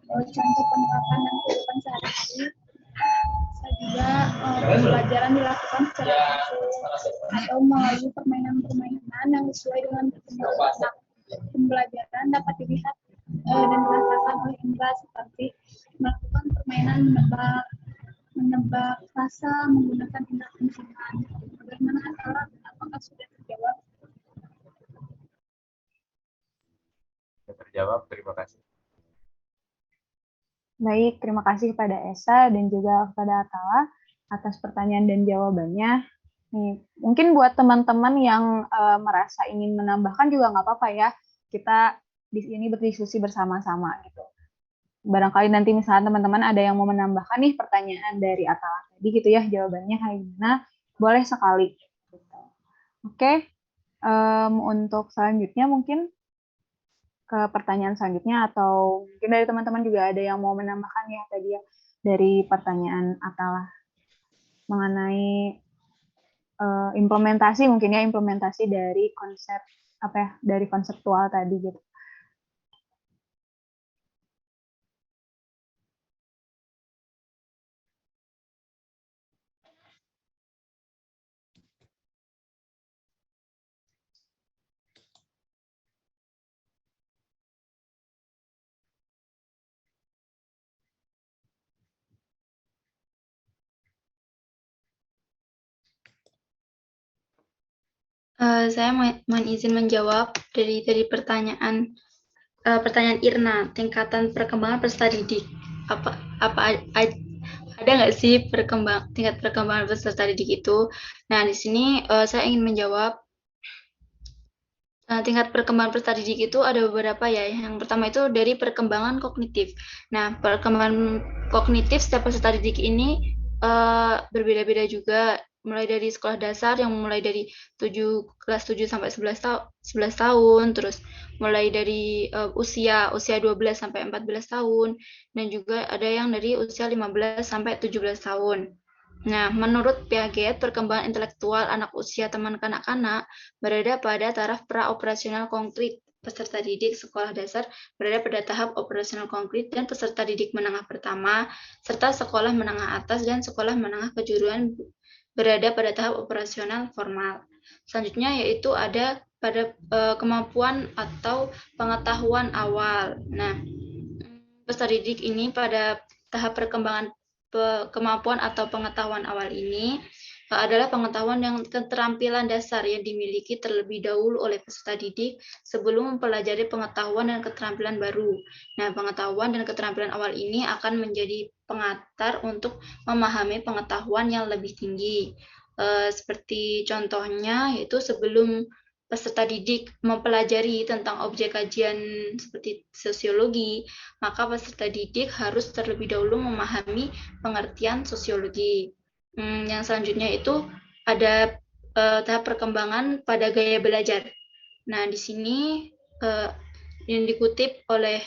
Contoh penerapan dalam kehidupan sehari-hari Bisa juga pembelajaran dilakukan secara langsung atau melalui permainan-permainan yang sesuai dengan perkembangan anak. Pembelajaran dapat dilihat dan dirasakan oleh indera seperti melakukan permainan menebak rasa menggunakan indera penciuman. Bagaimana anak? Apakah sudah terjawab? Sudah terjawab, terima kasih. Baik, terima kasih kepada Esa dan juga kepada Atala atas pertanyaan dan jawabannya. Nih, mungkin buat teman-teman yang merasa ingin menambahkan juga nggak apa-apa ya. Kita di sini berdiskusi bersama-sama gitu. Barangkali nanti misalnya teman-teman ada yang mau menambahkan nih pertanyaan dari Atala tadi gitu ya, jawabannya Haina, boleh sekali. Gitu. Oke, untuk selanjutnya mungkin ke pertanyaan selanjutnya atau mungkin dari teman-teman juga ada yang mau menambahkan ya tadi ya dari pertanyaan Atala mengenai implementasi mungkin ya implementasi dari konsep apa ya dari konseptual tadi gitu. Saya mohon izin menjawab dari pertanyaan Irna, tingkatan perkembangan peserta didik. Ada nggak sih tingkat perkembangan peserta didik itu? Nah, di sini saya ingin menjawab tingkat perkembangan peserta didik itu ada beberapa ya. Yang pertama itu dari perkembangan kognitif. Nah, perkembangan kognitif setiap peserta didik ini berbeda-beda juga. Mulai dari sekolah dasar yang mulai dari kelas 7 sampai 11 tahun, terus mulai dari usia 12 sampai 14 tahun, dan juga ada yang dari usia 15 sampai 17 tahun. Nah, menurut Piaget, perkembangan intelektual anak usia teman kanak-kanak berada pada taraf pra-operasional konkret. Peserta didik sekolah dasar berada pada tahap operasional konkret dan peserta didik menengah pertama, serta sekolah menengah atas dan sekolah menengah kejuruan berada pada tahap operasional formal. Selanjutnya yaitu ada pada kemampuan atau pengetahuan awal. Nah, peserta didik ini pada tahap perkembangan kemampuan atau pengetahuan awal ini adalah pengetahuan yang keterampilan dasar yang dimiliki terlebih dahulu oleh peserta didik sebelum mempelajari pengetahuan dan keterampilan baru. Nah, pengetahuan dan keterampilan awal ini akan menjadi pengantar untuk memahami pengetahuan yang lebih tinggi. Seperti contohnya yaitu sebelum peserta didik mempelajari tentang objek kajian seperti sosiologi, maka peserta didik harus terlebih dahulu memahami pengertian sosiologi. Yang selanjutnya itu ada tahap perkembangan pada gaya belajar. Nah, di sini yang dikutip oleh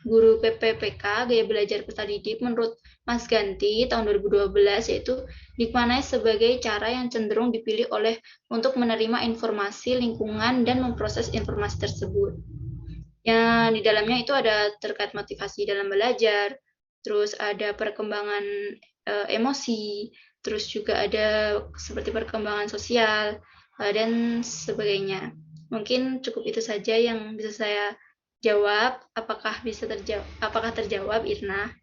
guru PPPK Gaya Belajar Peserta Didik menurut Mas Ganti tahun 2012 yaitu dimaknai sebagai cara yang cenderung dipilih oleh untuk menerima informasi lingkungan dan memproses informasi tersebut. Yang di dalamnya itu ada terkait motivasi dalam belajar, terus ada perkembangan emosi, terus juga ada seperti perkembangan sosial dan sebagainya. Mungkin cukup itu saja yang bisa saya jawab. Apakah terjawab, Irna?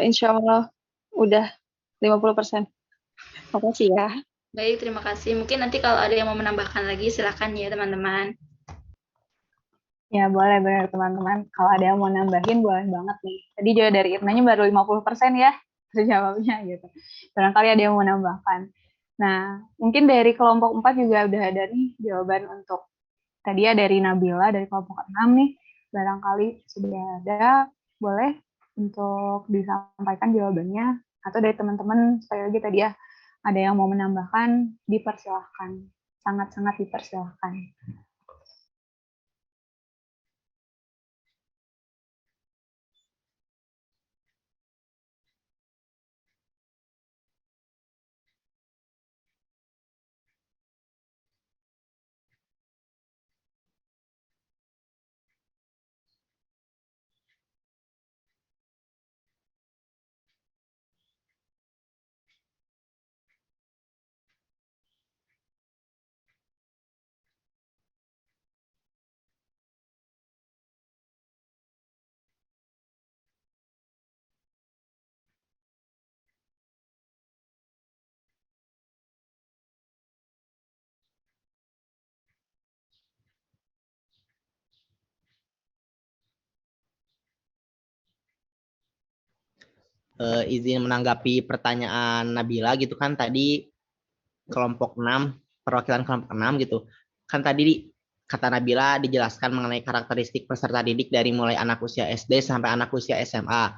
Insya Allah udah 50%. Makasih ya. Baik, terima kasih. Mungkin nanti kalau ada yang mau menambahkan lagi, silakan ya teman-teman. Ya, boleh benar teman-teman. Kalau ada yang mau nambahin, boleh banget nih. Tadi juga dari Irnanya baru 50% ya terjawabnya gitu. Barangkali ada yang mau menambahkan. Nah, mungkin dari kelompok 4 juga udah ada nih jawaban untuk tadi ya dari Nabila dari kelompok 6 nih. Barangkali sudah ada, boleh untuk disampaikan jawabannya. Atau dari teman-teman, sekali lagi tadi ya, ada yang mau menambahkan, dipersilahkan. Sangat-sangat dipersilahkan. izin menanggapi pertanyaan Nabila gitu kan tadi kelompok 6, perwakilan kelompok 6 gitu. Kan tadi kata Nabila dijelaskan mengenai karakteristik peserta didik dari mulai anak usia SD sampai anak usia SMA.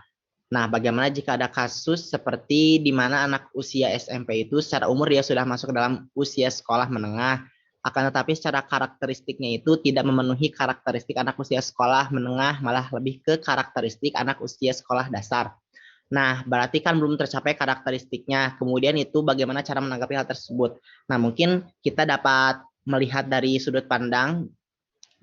Nah, bagaimana jika ada kasus seperti di mana anak usia SMP itu secara umur dia sudah masuk ke dalam usia sekolah menengah, akan tetapi secara karakteristiknya itu tidak memenuhi karakteristik anak usia sekolah menengah, malah lebih ke karakteristik anak usia sekolah dasar. Nah, berarti kan belum tercapai karakteristiknya. Kemudian itu bagaimana cara menanggapi hal tersebut. Nah, mungkin kita dapat melihat dari sudut pandang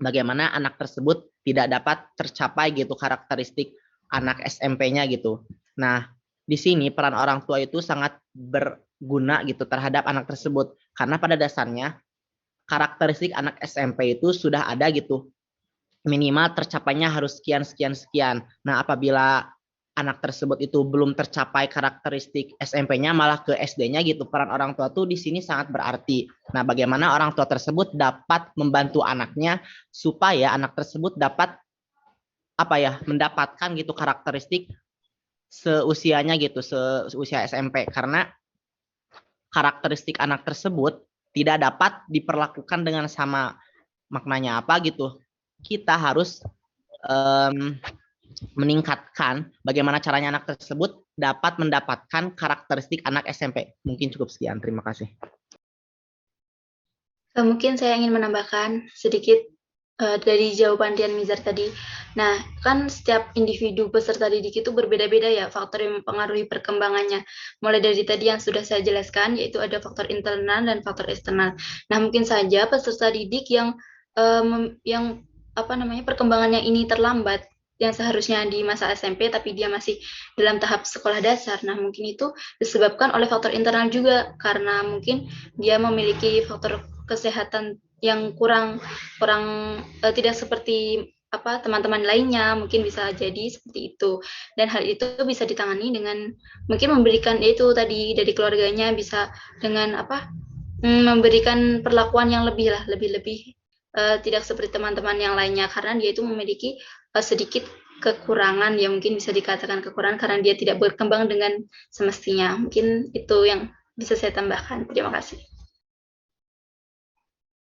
bagaimana anak tersebut tidak dapat tercapai gitu karakteristik anak SMP-nya gitu. Nah, di sini peran orang tua itu sangat berguna gitu terhadap anak tersebut. Karena pada dasarnya karakteristik anak SMP itu sudah ada gitu. Minimal tercapainya harus sekian, sekian, sekian. Nah, apabila anak tersebut itu belum tercapai karakteristik SMP-nya malah ke SD-nya gitu. Peran orang tua tuh di sini sangat berarti. Nah, bagaimana orang tua tersebut dapat membantu anaknya supaya anak tersebut dapat mendapatkan gitu karakteristik seusianya gitu, seusia SMP, karena karakteristik anak tersebut tidak dapat diperlakukan dengan sama. Maknanya apa gitu? Kita harus meningkatkan bagaimana caranya anak tersebut dapat mendapatkan karakteristik anak SMP. Mungkin cukup sekian. Terima kasih. Mungkin saya ingin menambahkan sedikit dari jawaban Dian Mizar tadi. Nah, kan setiap individu peserta didik itu berbeda-beda ya faktor yang mempengaruhi perkembangannya. Mulai dari tadi yang sudah saya jelaskan, yaitu ada faktor internal dan faktor eksternal. Nah, mungkin saja peserta didik yang perkembangannya ini terlambat, yang seharusnya di masa SMP tapi dia masih dalam tahap sekolah dasar. Nah, mungkin itu disebabkan oleh faktor internal juga, karena mungkin dia memiliki faktor kesehatan yang kurang tidak seperti teman-teman lainnya, mungkin bisa jadi seperti itu. Dan hal itu bisa ditangani dengan mungkin memberikan itu tadi dari keluarganya, bisa dengan memberikan perlakuan yang lebih tidak seperti teman-teman yang lainnya, karena dia itu memiliki sedikit kekurangan yang mungkin bisa dikatakan kekurangan karena dia tidak berkembang dengan semestinya. Mungkin itu yang bisa saya tambahkan. Terima kasih.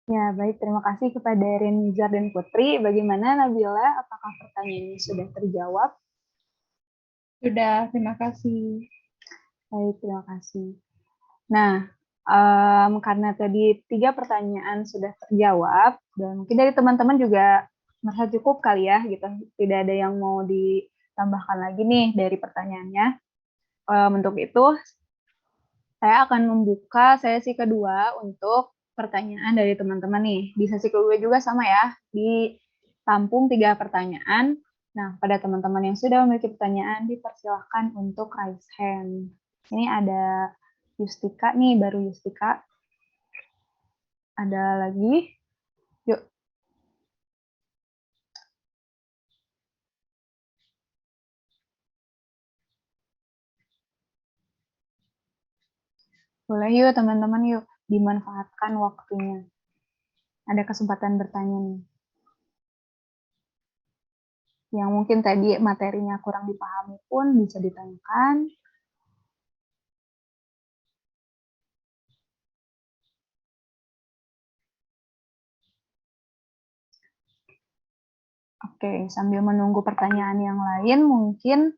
Ya, baik. Terima kasih kepada Rian Mizar dan Putri. Bagaimana Nabila? Apakah pertanyaannya sudah terjawab? Sudah, terima kasih. Baik, terima kasih. Nah, karena tadi 3 pertanyaan sudah terjawab, dan mungkin dari teman-teman juga merasa cukup kali ya, gitu. Tidak ada yang mau ditambahkan lagi nih dari pertanyaannya. Untuk itu, saya akan membuka sesi kedua untuk pertanyaan dari teman-teman nih. Di sesi kedua juga sama ya, ditampung 3 pertanyaan. Nah, pada teman-teman yang sudah memiliki pertanyaan, dipersilahkan untuk raise hand. Ini ada Yustika nih, baru Yustika. Ada lagi? Yuk. Boleh yuk teman-teman, yuk dimanfaatkan waktunya. Ada kesempatan bertanya nih. Yang mungkin tadi materinya kurang dipahami pun bisa ditanyakan. Oke, sambil menunggu pertanyaan yang lain, mungkin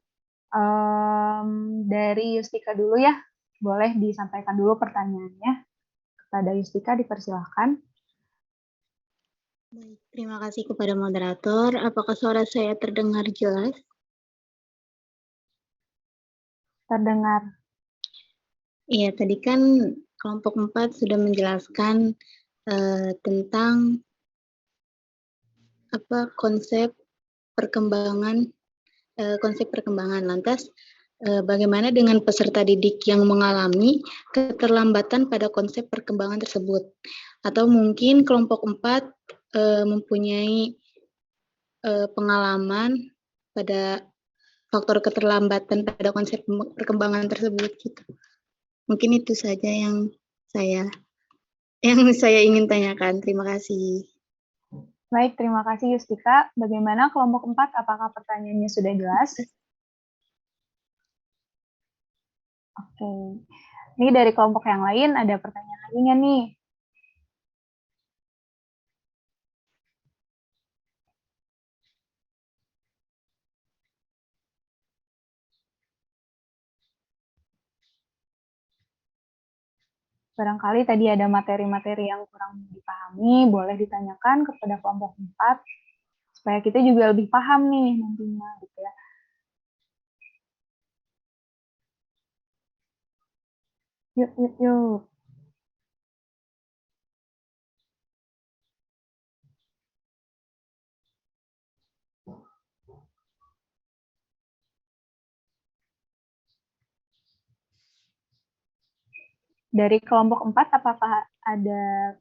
dari Yustika dulu ya. Boleh disampaikan dulu pertanyaannya. Kepada Yustika, dipersilahkan. Baik, terima kasih kepada moderator. Apakah suara saya terdengar jelas? Terdengar. Iya, tadi kan kelompok 4 sudah menjelaskan tentang konsep perkembangan. Lantas, bagaimana dengan peserta didik yang mengalami keterlambatan pada konsep perkembangan tersebut? Atau mungkin kelompok 4 mempunyai pengalaman pada faktor keterlambatan pada konsep perkembangan tersebut gitu. Mungkin itu saja yang saya ingin tanyakan. Terima kasih. Baik, terima kasih Yustika. Bagaimana kelompok 4? Apakah pertanyaannya sudah jelas? Oke. Ini dari kelompok yang lain ada pertanyaan lagi nggak nih? Barangkali tadi ada materi-materi yang kurang dipahami, boleh ditanyakan kepada kelompok 4, supaya kita juga lebih paham nih nantinya gitu ya. Yuk. Dari kelompok 4, apakah ada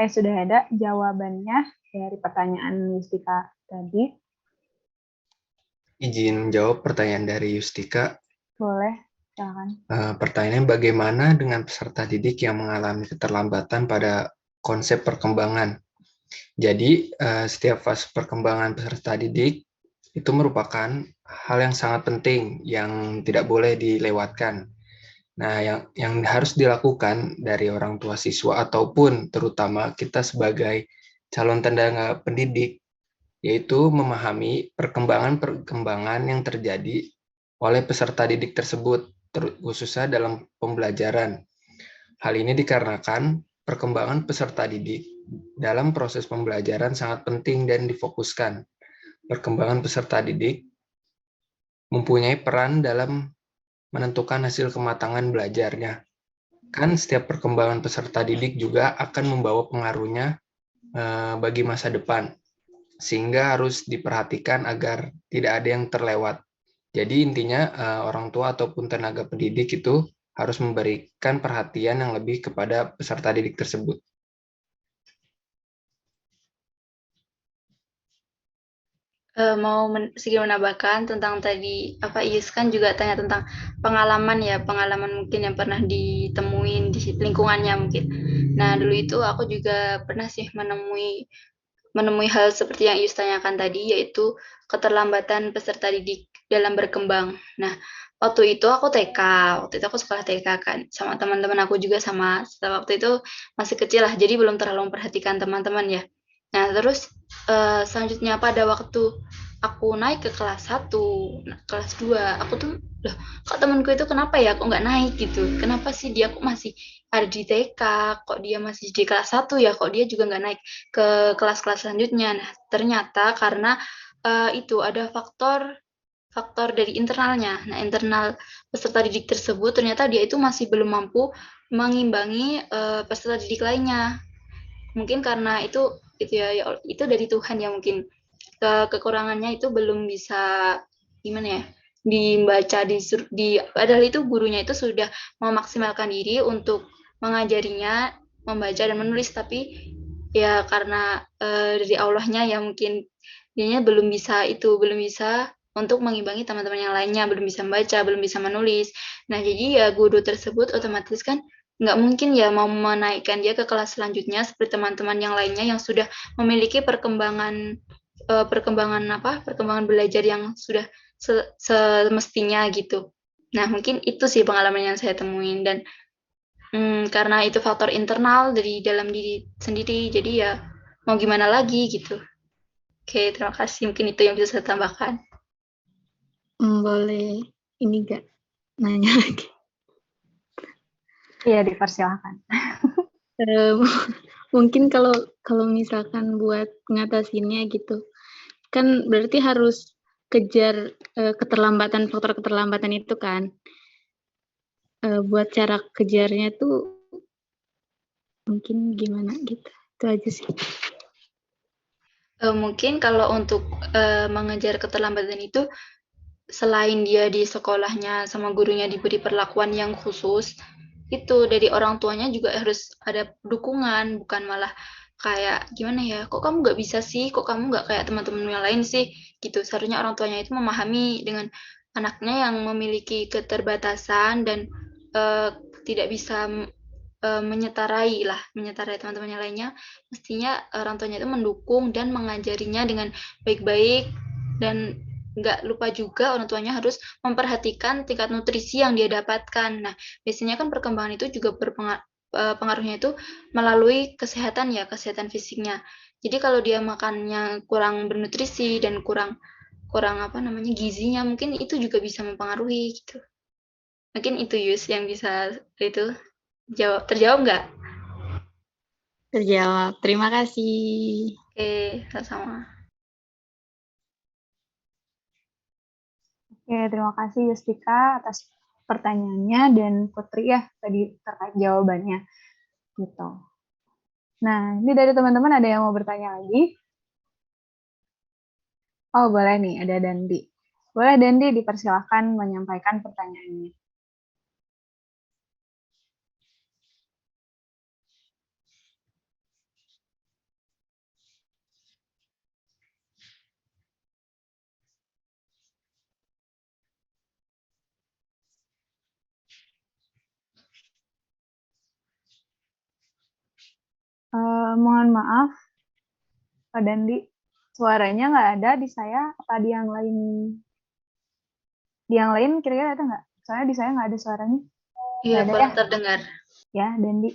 sudah ada jawabannya dari pertanyaan Yustika tadi? Izin jawab pertanyaan dari Yustika. Boleh, silakan. Pertanyaannya, bagaimana dengan peserta didik yang mengalami keterlambatan pada konsep perkembangan? Jadi, setiap fase perkembangan peserta didik itu merupakan hal yang sangat penting yang tidak boleh dilewatkan. Nah, yang harus dilakukan dari orang tua siswa ataupun terutama kita sebagai calon tenaga pendidik, yaitu memahami perkembangan-perkembangan yang terjadi oleh peserta didik tersebut, khususnya dalam pembelajaran. Hal ini dikarenakan perkembangan peserta didik dalam proses pembelajaran sangat penting dan difokuskan. Perkembangan peserta didik mempunyai peran dalam menentukan hasil kematangan belajarnya. Kan setiap perkembangan peserta didik juga akan membawa pengaruhnya bagi masa depan, sehingga harus diperhatikan agar tidak ada yang terlewat. Jadi intinya orang tua ataupun tenaga pendidik itu harus memberikan perhatian yang lebih kepada peserta didik tersebut. Mau sedikit menambahkan tentang tadi Ius kan juga tanya tentang pengalaman mungkin yang pernah ditemuin di lingkungannya mungkin. Nah dulu itu aku juga pernah sih menemui hal seperti yang Ius tanyakan tadi, yaitu keterlambatan peserta didik dalam berkembang. Nah waktu itu aku sekolah TK kan, sama teman-teman aku juga sama. Waktu itu masih kecil lah, jadi belum terlalu memperhatikan teman-teman ya. Nah terus selanjutnya pada waktu aku naik ke kelas 1, kelas 2, aku tuh, loh kok temanku itu kenapa ya, kok nggak naik gitu, kenapa sih dia kok masih ada di TK, kok dia masih di kelas 1 ya, kok dia juga nggak naik ke kelas-kelas selanjutnya. Nah ternyata karena itu ada faktor dari internalnya. Nah internal peserta didik tersebut ternyata dia itu masih belum mampu mengimbangi peserta didik lainnya. Mungkin karena itu itu dari Tuhan ya, mungkin kekurangannya itu belum bisa gimana ya dibaca padahal itu gurunya itu sudah memaksimalkan diri untuk mengajarinya membaca dan menulis, tapi ya karena dari Allahnya ya mungkin dianya belum bisa untuk mengimbangi teman-teman yang lainnya, belum bisa membaca, belum bisa menulis. Nah jadi ya guru tersebut otomatis kan nggak mungkin ya mau menaikkan dia ke kelas selanjutnya seperti teman-teman yang lainnya yang sudah memiliki perkembangan belajar yang sudah semestinya gitu. Nah mungkin itu sih pengalaman yang saya temuin, dan karena itu faktor internal dari dalam diri sendiri, jadi ya mau gimana lagi gitu. Oke, terima kasih, mungkin itu yang bisa saya tambahkan. Boleh ini nggak nanya lagi? Iya, dipersilahkan. Mungkin kalau misalkan buat ngatasinnya gitu, kan berarti harus kejar faktor keterlambatan itu kan. Buat cara kejarnya tuh mungkin gimana gitu, itu aja sih. Mungkin kalau untuk mengejar keterlambatan itu, selain dia di sekolahnya sama gurunya diberi perlakuan yang khusus, itu dari orang tuanya juga harus ada dukungan, bukan malah kayak gimana ya, kok kamu nggak bisa sih, kok kamu nggak kayak teman-teman yang lain sih, gitu. Seharusnya orang tuanya itu memahami dengan anaknya yang memiliki keterbatasan dan tidak bisa menyetarai teman-teman yang lainnya. Mestinya orang tuanya itu mendukung dan mengajarinya dengan baik-baik dan nggak lupa juga orang tuanya harus memperhatikan tingkat nutrisi yang dia dapatkan. Nah, biasanya kan perkembangan itu juga pengaruhnya itu melalui kesehatan ya, kesehatan fisiknya. Jadi kalau dia makannya kurang bernutrisi dan kurang gizinya, mungkin itu juga bisa mempengaruhi gitu. Mungkin itu Yus yang bisa itu terjawab nggak? Terjawab. Terima kasih. Oke, sama-sama. Oke, terima kasih Yustika atas pertanyaannya dan Putri ya tadi terkait jawabannya gitu. Nah, ini dari teman-teman ada yang mau bertanya lagi? Oh, boleh nih, ada Dandi. Boleh Dandi dipersilakan menyampaikan pertanyaannya. Mohon maaf, Pak Dandi, suaranya nggak ada di saya. Apa di yang lain? Di yang lain kira-kira ada nggak? Soalnya di saya nggak ada suaranya. Iya, Nggak ada kurang ya? terdengar. Ya, Dandi.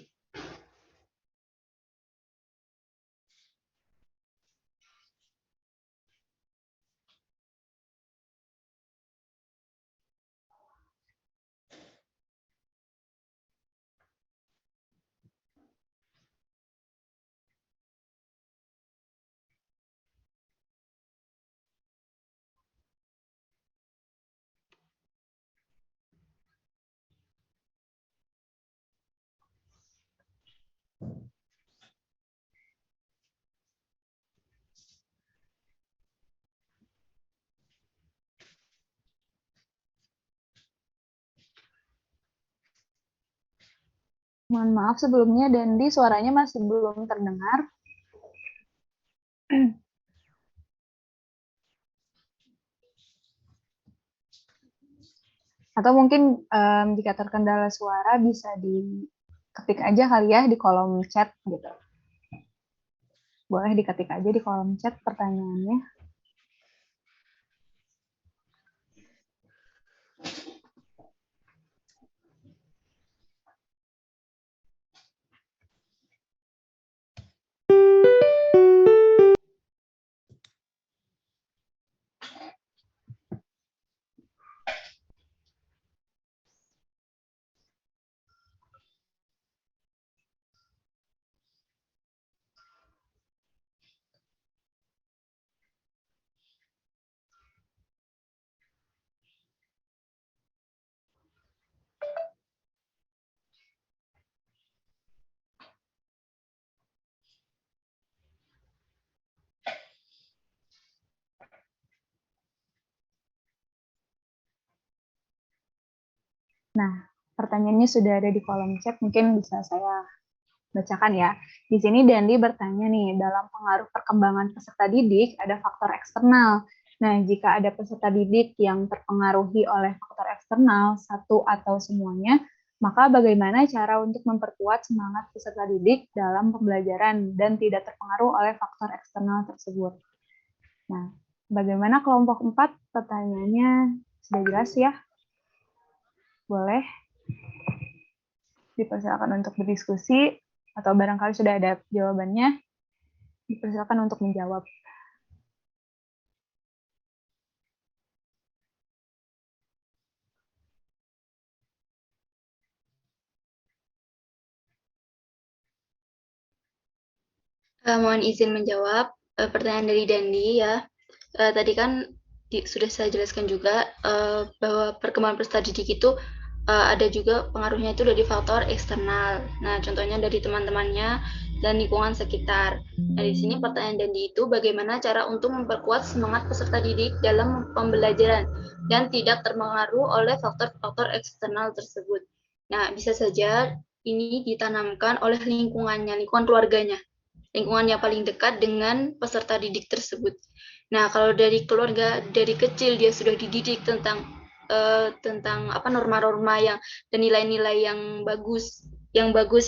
Mohon maaf sebelumnya, Dandi suaranya masih belum terdengar. Atau mungkin jika terkendala suara bisa diketik aja kali ya di kolom chat gitu. Boleh diketik aja di kolom chat pertanyaannya. Nah, pertanyaannya sudah ada di kolom chat, mungkin bisa saya bacakan ya. Di sini Dandi bertanya nih, dalam pengaruh perkembangan peserta didik ada faktor eksternal. Nah, jika ada peserta didik yang terpengaruhi oleh faktor eksternal, satu atau semuanya, maka bagaimana cara untuk memperkuat semangat peserta didik dalam pembelajaran dan tidak terpengaruh oleh faktor eksternal tersebut? Nah, bagaimana kelompok 4? Pertanyaannya sudah jelas ya? Boleh dipersilakan untuk berdiskusi atau barangkali sudah ada jawabannya, dipersilakan untuk menjawab. Mohon izin menjawab pertanyaan dari Dandi ya. Tadi kan sudah saya jelaskan juga bahwa perkembangan peserta didik itu ada juga pengaruhnya itu dari faktor eksternal. Nah, contohnya dari teman-temannya dan lingkungan sekitar. Nah, di sini pertanyaan Dandi itu bagaimana cara untuk memperkuat semangat peserta didik dalam pembelajaran dan tidak terpengaruh oleh faktor-faktor eksternal tersebut. Nah, bisa saja ini ditanamkan oleh lingkungannya, lingkungan keluarganya, lingkungan yang paling dekat dengan peserta didik tersebut. Nah, kalau dari keluarga dari kecil dia sudah dididik tentang norma-norma dan nilai-nilai yang bagus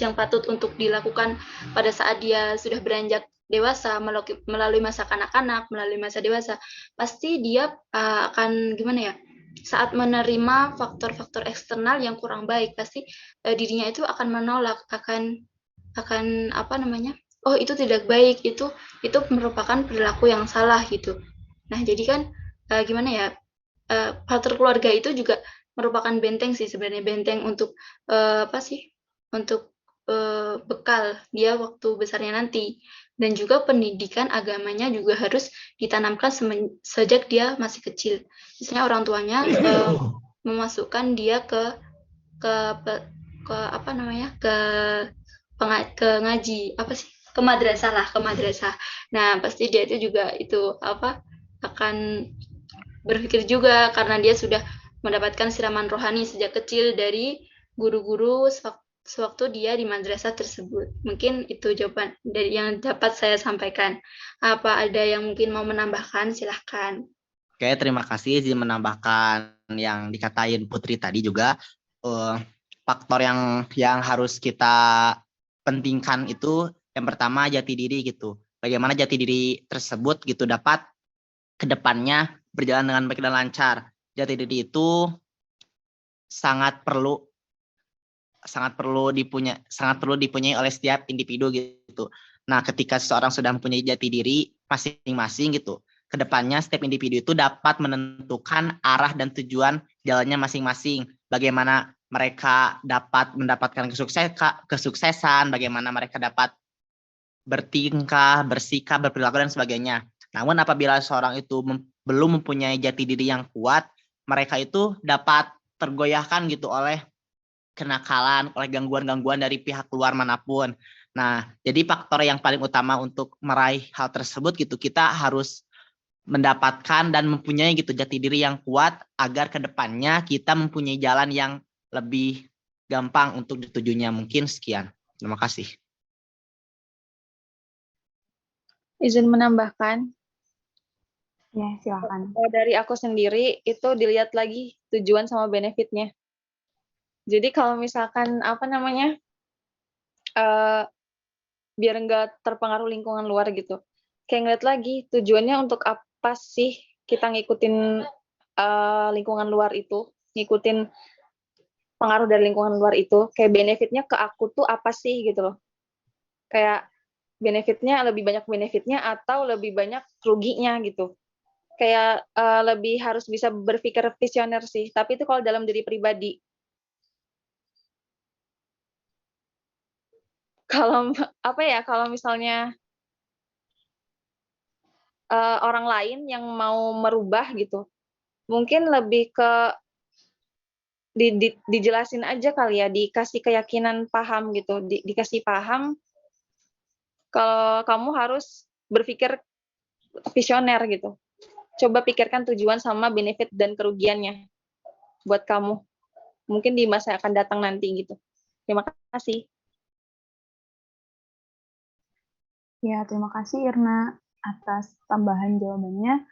yang patut untuk dilakukan pada saat dia sudah beranjak dewasa, melalui masa kanak-kanak, melalui masa dewasa, pasti dia akan gimana ya? Saat menerima faktor-faktor eksternal yang kurang baik, pasti dirinya itu akan menolak, akan apa namanya? Oh, itu tidak baik, itu merupakan perilaku yang salah gitu. Nah, jadi kan gimana ya? Faktor keluarga itu juga merupakan benteng sih sebenarnya, benteng untuk apa sih? Untuk bekal dia waktu besarnya nanti. Dan juga pendidikan agamanya juga harus ditanamkan sejak dia masih kecil. Misalnya orang tuanya memasukkan dia ke apa namanya? Ke ngaji, apa sih? Ke madrasah lah, ke madrasah. Nah, pasti dia itu juga itu apa? Akan berpikir juga karena dia sudah mendapatkan siraman rohani sejak kecil dari guru-guru sewaktu dia di madrasah tersebut. Mungkin itu jawaban dari yang dapat saya sampaikan. Apa ada yang mungkin mau menambahkan? Silahkan. Oke, terima kasih izin menambahkan yang dikatain Putri tadi juga. Faktor yang harus kita pentingkan itu yang pertama jati diri gitu. Bagaimana jati diri tersebut gitu dapat kedepannya berjalan dengan baik dan lancar. Jati diri itu sangat perlu dipunyai oleh setiap individu gitu. Nah, ketika seseorang sudah mempunyai jati diri masing-masing gitu, kedepannya setiap individu itu dapat menentukan arah dan tujuan jalannya masing-masing. Bagaimana mereka dapat mendapatkan kesuksesan, bagaimana mereka dapat bertingkah, bersikap, berperilaku dan sebagainya. Namun apabila seorang itu belum mempunyai jati diri yang kuat, mereka itu dapat tergoyahkan gitu oleh kenakalan, oleh gangguan-gangguan dari pihak luar manapun. Nah, jadi faktor yang paling utama untuk meraih hal tersebut gitu, kita harus mendapatkan dan mempunyai gitu jati diri yang kuat agar kedepannya kita mempunyai jalan yang lebih gampang untuk ditujunya. Mungkin sekian. Terima kasih. Izin menambahkan. Ya, silakan. Dari aku sendiri itu dilihat lagi tujuan sama benefitnya. Jadi kalau misalkan apa namanya, biar nggak terpengaruh lingkungan luar gitu. Kayak ngeliat lagi tujuannya untuk apa sih kita ngikutin lingkungan luar itu, ngikutin pengaruh dari lingkungan luar itu, kayak benefitnya ke aku tuh apa sih gitu loh. Kayak benefitnya lebih banyak benefitnya atau lebih banyak ruginya gitu. Kayak lebih harus bisa berpikir visioner sih, tapi itu kalau dalam diri pribadi. Kalau apa ya, kalau misalnya orang lain yang mau merubah gitu, mungkin lebih ke dijelasin aja kali ya, dikasih keyakinan paham gitu, dikasih paham kalau kamu harus berpikir visioner gitu. Coba pikirkan tujuan sama benefit dan kerugiannya buat kamu. Mungkin di masa yang akan datang nanti gitu. Terima kasih. Ya, terima kasih Irna atas tambahan jawabannya.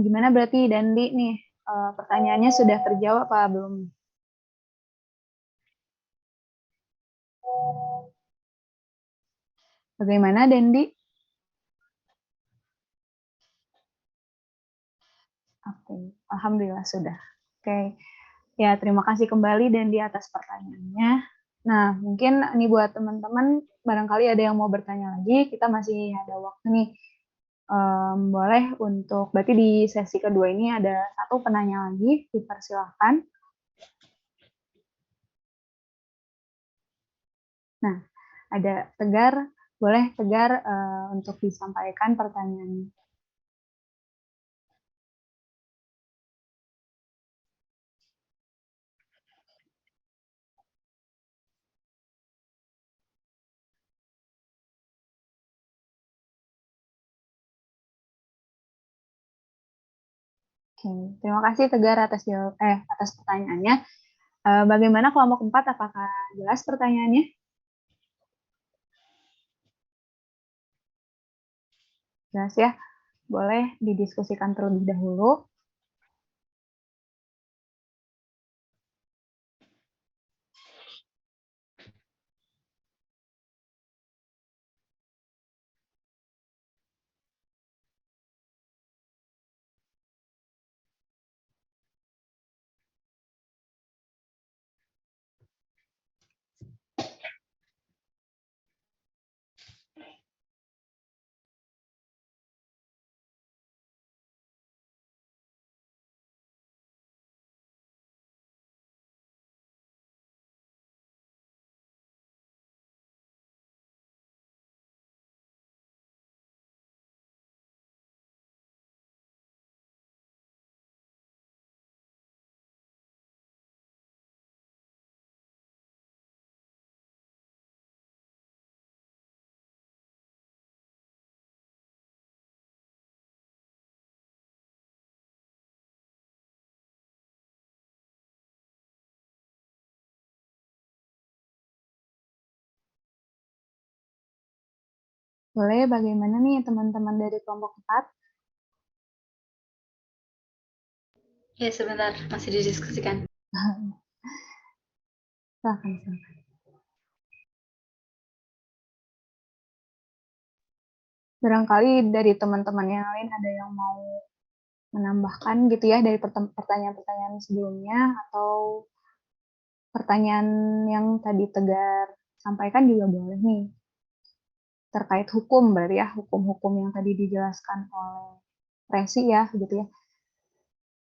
Gimana berarti Dandi nih, pertanyaannya sudah terjawab apa belum? Bagaimana Dandi? Oke, alhamdulillah sudah. Oke, ya terima kasih kembali Dandi atas pertanyaannya. Nah, mungkin ini buat teman-teman, barangkali ada yang mau bertanya lagi, kita masih ada waktu nih. Boleh untuk, berarti di sesi kedua ini ada satu penanya lagi, dipersilahkan. Nah, ada Tegar, boleh Tegar untuk disampaikan pertanyaannya. Oke, terima kasih Tegar atas pertanyaannya. Bagaimana kelompok 4, apakah jelas pertanyaannya? Jelas ya, boleh didiskusikan terlebih dahulu. Boleh bagaimana nih teman-teman dari kelompok 4? Ya, sebentar, masih didiskusikan. Silakan. Barangkali dari teman-teman yang lain ada yang mau menambahkan gitu ya dari pertanyaan-pertanyaan sebelumnya, atau pertanyaan yang tadi Tegar sampaikan juga boleh nih. Terkait hukum berarti ya, hukum-hukum yang tadi dijelaskan oleh Resi ya gitu ya.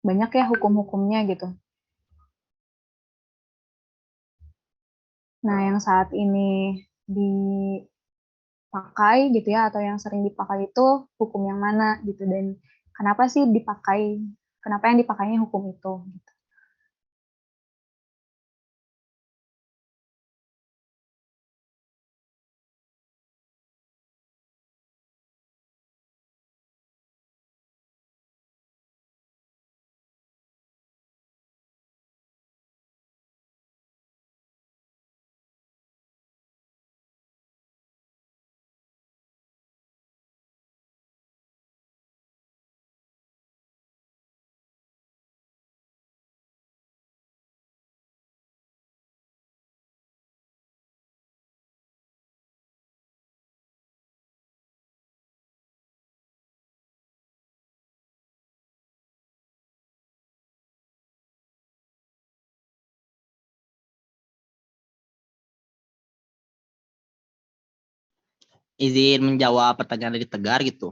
Banyak ya hukum-hukumnya gitu. Nah, yang saat ini dipakai gitu ya, atau yang sering dipakai itu hukum yang mana gitu, dan kenapa sih dipakai, kenapa yang dipakainya hukum itu gitu. Izin menjawab pertanyaan dari Tegar gitu.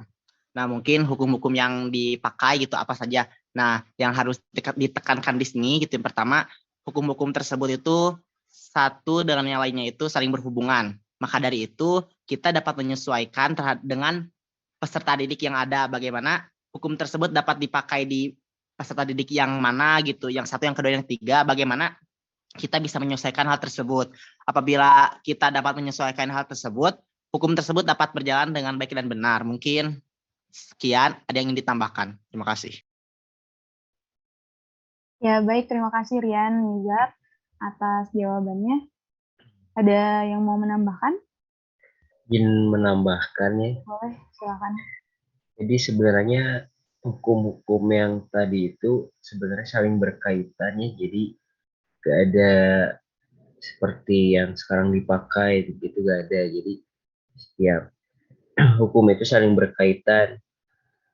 Nah, mungkin hukum-hukum yang dipakai gitu apa saja. Nah, yang harus ditekankan di sini gitu. Yang pertama, hukum-hukum tersebut itu satu dengan yang lainnya itu saling berhubungan. Maka dari itu, kita dapat menyesuaikan dengan peserta didik yang ada. Bagaimana hukum tersebut dapat dipakai di peserta didik yang mana gitu. Yang satu, yang kedua, yang ketiga. Bagaimana kita bisa menyesuaikan hal tersebut. Apabila kita dapat menyesuaikan hal tersebut, hukum tersebut dapat berjalan dengan baik dan benar. Mungkin sekian, ada yang ingin ditambahkan. Terima kasih. Ya, baik. Terima kasih Rian Nizar atas jawabannya. Ada yang mau menambahkan? Izin menambahkan ya. Boleh, silakan. Jadi sebenarnya hukum-hukum yang tadi itu sebenarnya saling berkaitan ya. Jadi gak ada seperti yang sekarang dipakai begitu, gak ada. Jadi setiap hukum itu saling berkaitan.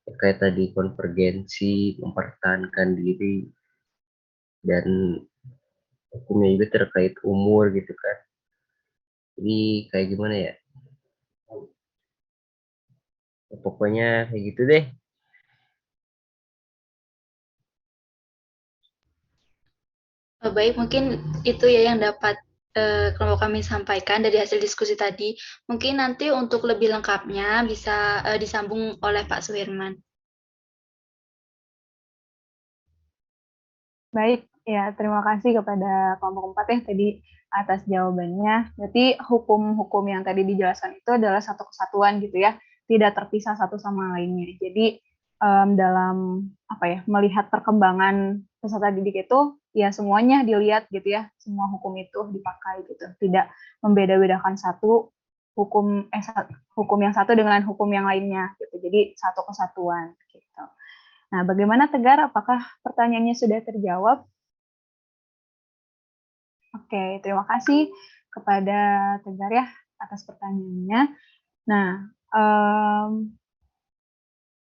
Terkait tadi konvergensi, mempertahankan diri, dan hukumnya juga terkait umur gitu kan. Jadi kayak gimana ya? Pokoknya kayak gitu deh. Baik, mungkin itu ya yang dapat kelompok kami sampaikan dari hasil diskusi tadi. Mungkin nanti untuk lebih lengkapnya bisa disambung oleh Pak Suherman. Baik, ya terima kasih kepada kelompok 4 ya tadi atas jawabannya. Berarti hukum-hukum yang tadi dijelaskan itu adalah satu kesatuan gitu ya, tidak terpisah satu sama lainnya. Jadi dalam apa ya, melihat perkembangan peserta didik itu ya semuanya dilihat gitu ya, semua hukum itu dipakai gitu, tidak membeda-bedakan satu hukum hukum yang satu dengan hukum yang lainnya gitu. Jadi satu kesatuan gitu. Nah, bagaimana Tegar? Apakah pertanyaannya sudah terjawab? Oke, terima kasih kepada Tegar ya atas pertanyaannya. Nah,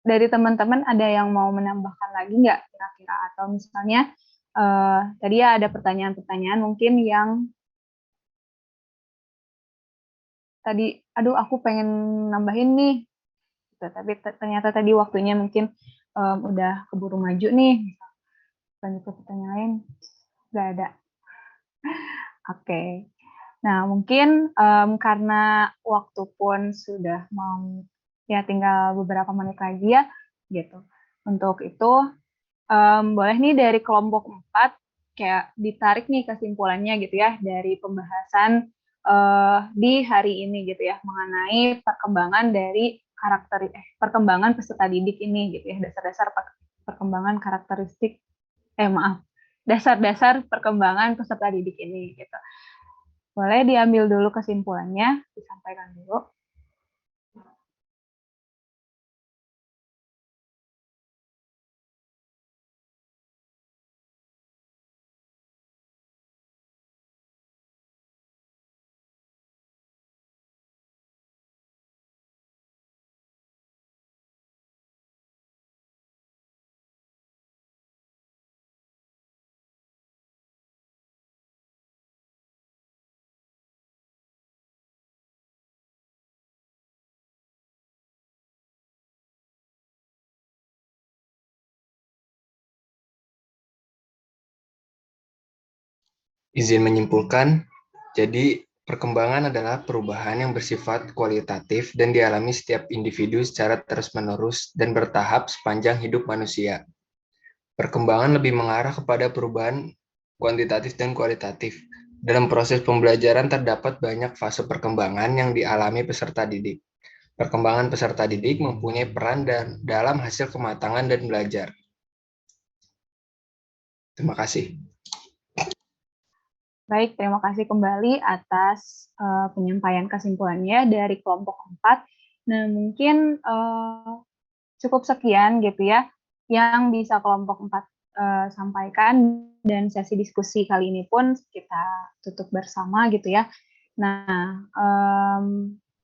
dari teman-teman ada yang mau menambahkan lagi nggak kira-kira? Atau misalnya tadi ya ada pertanyaan-pertanyaan mungkin yang tadi, aduh aku pengen nambahin nih, gitu. Tapi ternyata tadi waktunya mungkin udah keburu maju nih. Lanjut ke pertanyaan lain, nggak ada. Oke. Nah, mungkin karena waktu pun sudah mau ya tinggal beberapa menit lagi ya, gitu. Untuk itu boleh nih dari kelompok 4 kayak ditarik nih kesimpulannya gitu ya dari pembahasan di hari ini gitu ya mengenai perkembangan dari perkembangan peserta didik ini gitu ya, dasar-dasar perkembangan karakteristik dasar-dasar perkembangan peserta didik ini gitu. Boleh diambil dulu kesimpulannya, disampaikan dulu. Izin menyimpulkan, jadi perkembangan adalah perubahan yang bersifat kualitatif dan dialami setiap individu secara terus-menerus dan bertahap sepanjang hidup manusia. Perkembangan lebih mengarah kepada perubahan kuantitatif dan kualitatif. Dalam proses pembelajaran terdapat banyak fase perkembangan yang dialami peserta didik. Perkembangan peserta didik mempunyai peran dalam hasil kematangan dan belajar. Terima kasih. Baik, terima kasih kembali atas penyampaian kesimpulannya dari kelompok 4. Nah, mungkin cukup sekian gitu ya yang bisa kelompok 4 sampaikan, dan sesi diskusi kali ini pun kita tutup bersama gitu ya. Nah,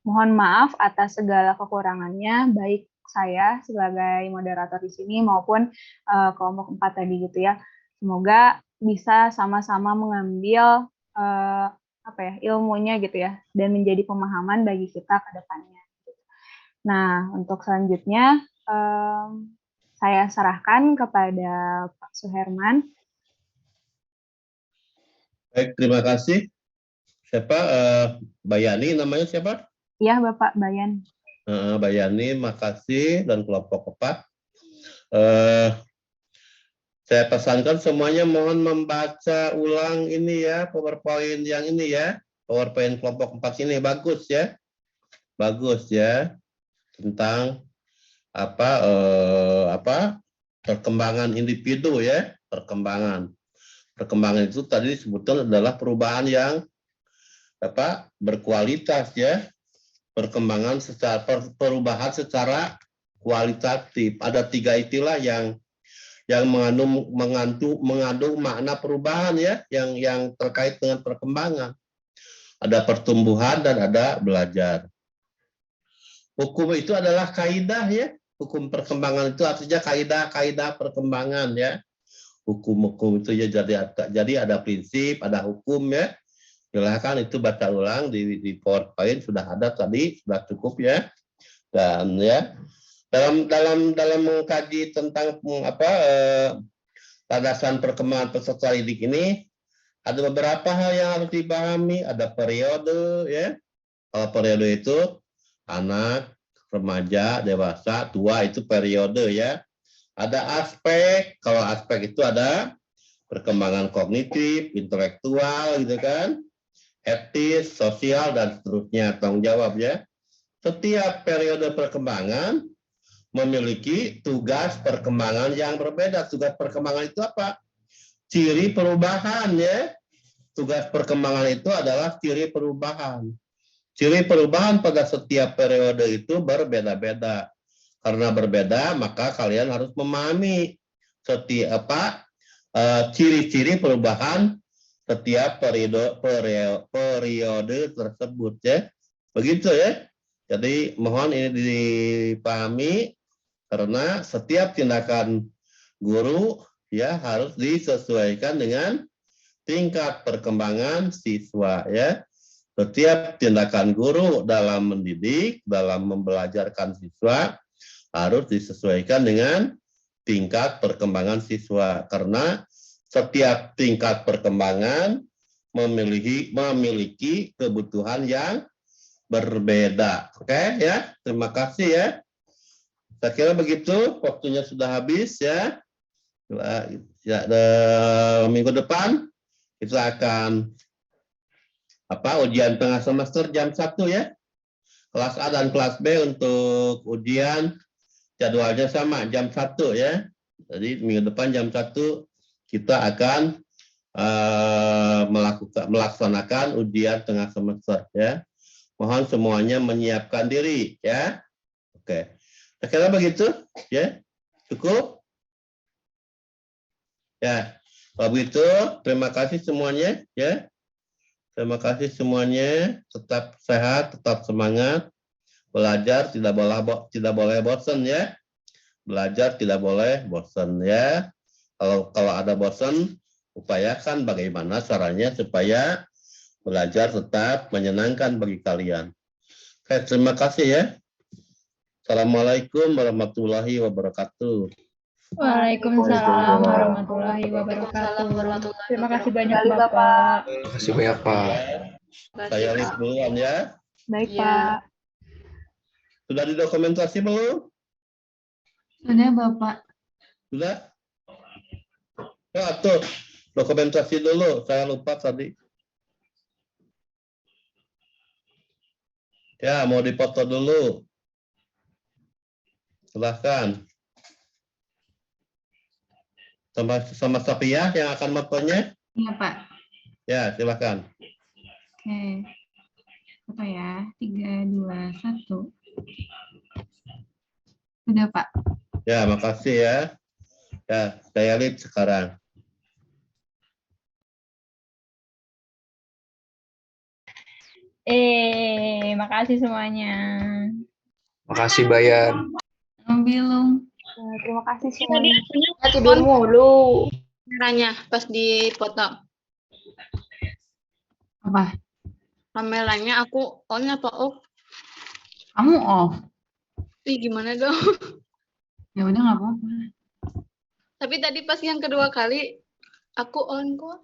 mohon maaf atas segala kekurangannya, baik saya sebagai moderator di sini maupun kelompok 4 tadi gitu ya. Semoga bisa sama-sama mengambil ilmunya gitu ya, dan menjadi pemahaman bagi kita ke depannya. Nah, untuk selanjutnya saya serahkan kepada Pak Suherman. Baik, terima kasih. Siapa? Bayani namanya siapa? Iya, Bapak Bayan. Bayani, makasih, dan kelompok 4. Saya pesankan semuanya mohon membaca ulang ini ya, PowerPoint yang ini ya. PowerPoint kelompok 4 ini bagus ya. Bagus ya. Tentang perkembangan individu ya. Perkembangan itu tadi disebutkan adalah perubahan yang berkualitas ya. Perubahan secara kualitatif. Ada 3 istilah yang mengandung makna perubahan ya, yang terkait dengan perkembangan. Ada pertumbuhan dan ada belajar. Hukum itu adalah kaidah ya. Hukum perkembangan itu artinya kaidah perkembangan ya. Hukum itu ya, jadi ada prinsip, ada hukum ya. Silahkan itu baca ulang di PowerPoint, sudah ada tadi, sudah cukup ya. Dan ya, dalam mengkaji tentang landasan perkembangan peserta didik ini, ada beberapa hal yang harus dipahami. Ada periode ya. Kalau periode itu anak, remaja, dewasa, tua, itu periode ya. Ada aspek, kalau aspek itu ada perkembangan kognitif, intelektual gitu kan, etis, sosial, dan seterusnya, tanggung jawab ya. Setiap periode perkembangan memiliki tugas perkembangan yang berbeda. Tugas perkembangan itu apa? Ciri perubahan ya. Tugas perkembangan itu adalah ciri perubahan. Ciri perubahan pada setiap periode itu berbeda-beda. Karena berbeda, maka kalian harus memahami ciri-ciri perubahan setiap periode tersebut ya. Begitu ya. Jadi mohon ini dipahami, karena setiap tindakan guru ya harus disesuaikan dengan tingkat perkembangan siswa ya. Setiap tindakan guru dalam mendidik, dalam membelajarkan siswa harus disesuaikan dengan tingkat perkembangan siswa, karena setiap tingkat perkembangan memiliki kebutuhan yang berbeda. Oke ya, terima kasih ya. Saya kira begitu, waktunya sudah habis ya. Minggu depan kita akan ujian tengah semester jam 1 ya. Kelas A dan kelas B untuk ujian jadwalnya sama jam 1 ya. Jadi minggu depan jam 1 kita akan melaksanakan ujian tengah semester ya. Mohon semuanya menyiapkan diri ya. Oke. Saya kira begitu ya. Cukup? Ya. Kalau begitu, terima kasih semuanya ya. Terima kasih semuanya. Tetap sehat, tetap semangat. Belajar tidak boleh bosan ya. Belajar tidak boleh bosan ya. Kalau ada bosan, upayakan bagaimana caranya supaya belajar tetap menyenangkan bagi kalian. Oke, terima kasih ya. Assalamualaikum warahmatullahi wabarakatuh. Waalaikumsalam warahmatullahi wabarakatuh. Terima kasih banyak Bapak. Terima kasih banyak Pak. Saya lihat duluan ya. Baik, Ya. Pak. Sudah didokumentasi belum? Sudah Bapak. Sudah? Ya, tuh. Dokumentasi dulu. Saya lupa tadi. Ya, mau dipoto dulu. Silahkan. Sama Safiya yang akan fotonya? Iya Pak. Ya, silahkan. Oke. Foto ya. 3, 2, 1. Sudah Pak. Ya, makasih ya. Ya, saya lihat sekarang. Makasih semuanya. Makasih Bayan. Belum. Terima kasih Tadi semuanya. akunya tidur mulu. Kameranya pas dipoto. Apa? Kameranya aku on apa off? Kamu off. Ih, gimana dong? Ya udah nggak apa-apa. Tapi tadi pas yang kedua kali aku on kok.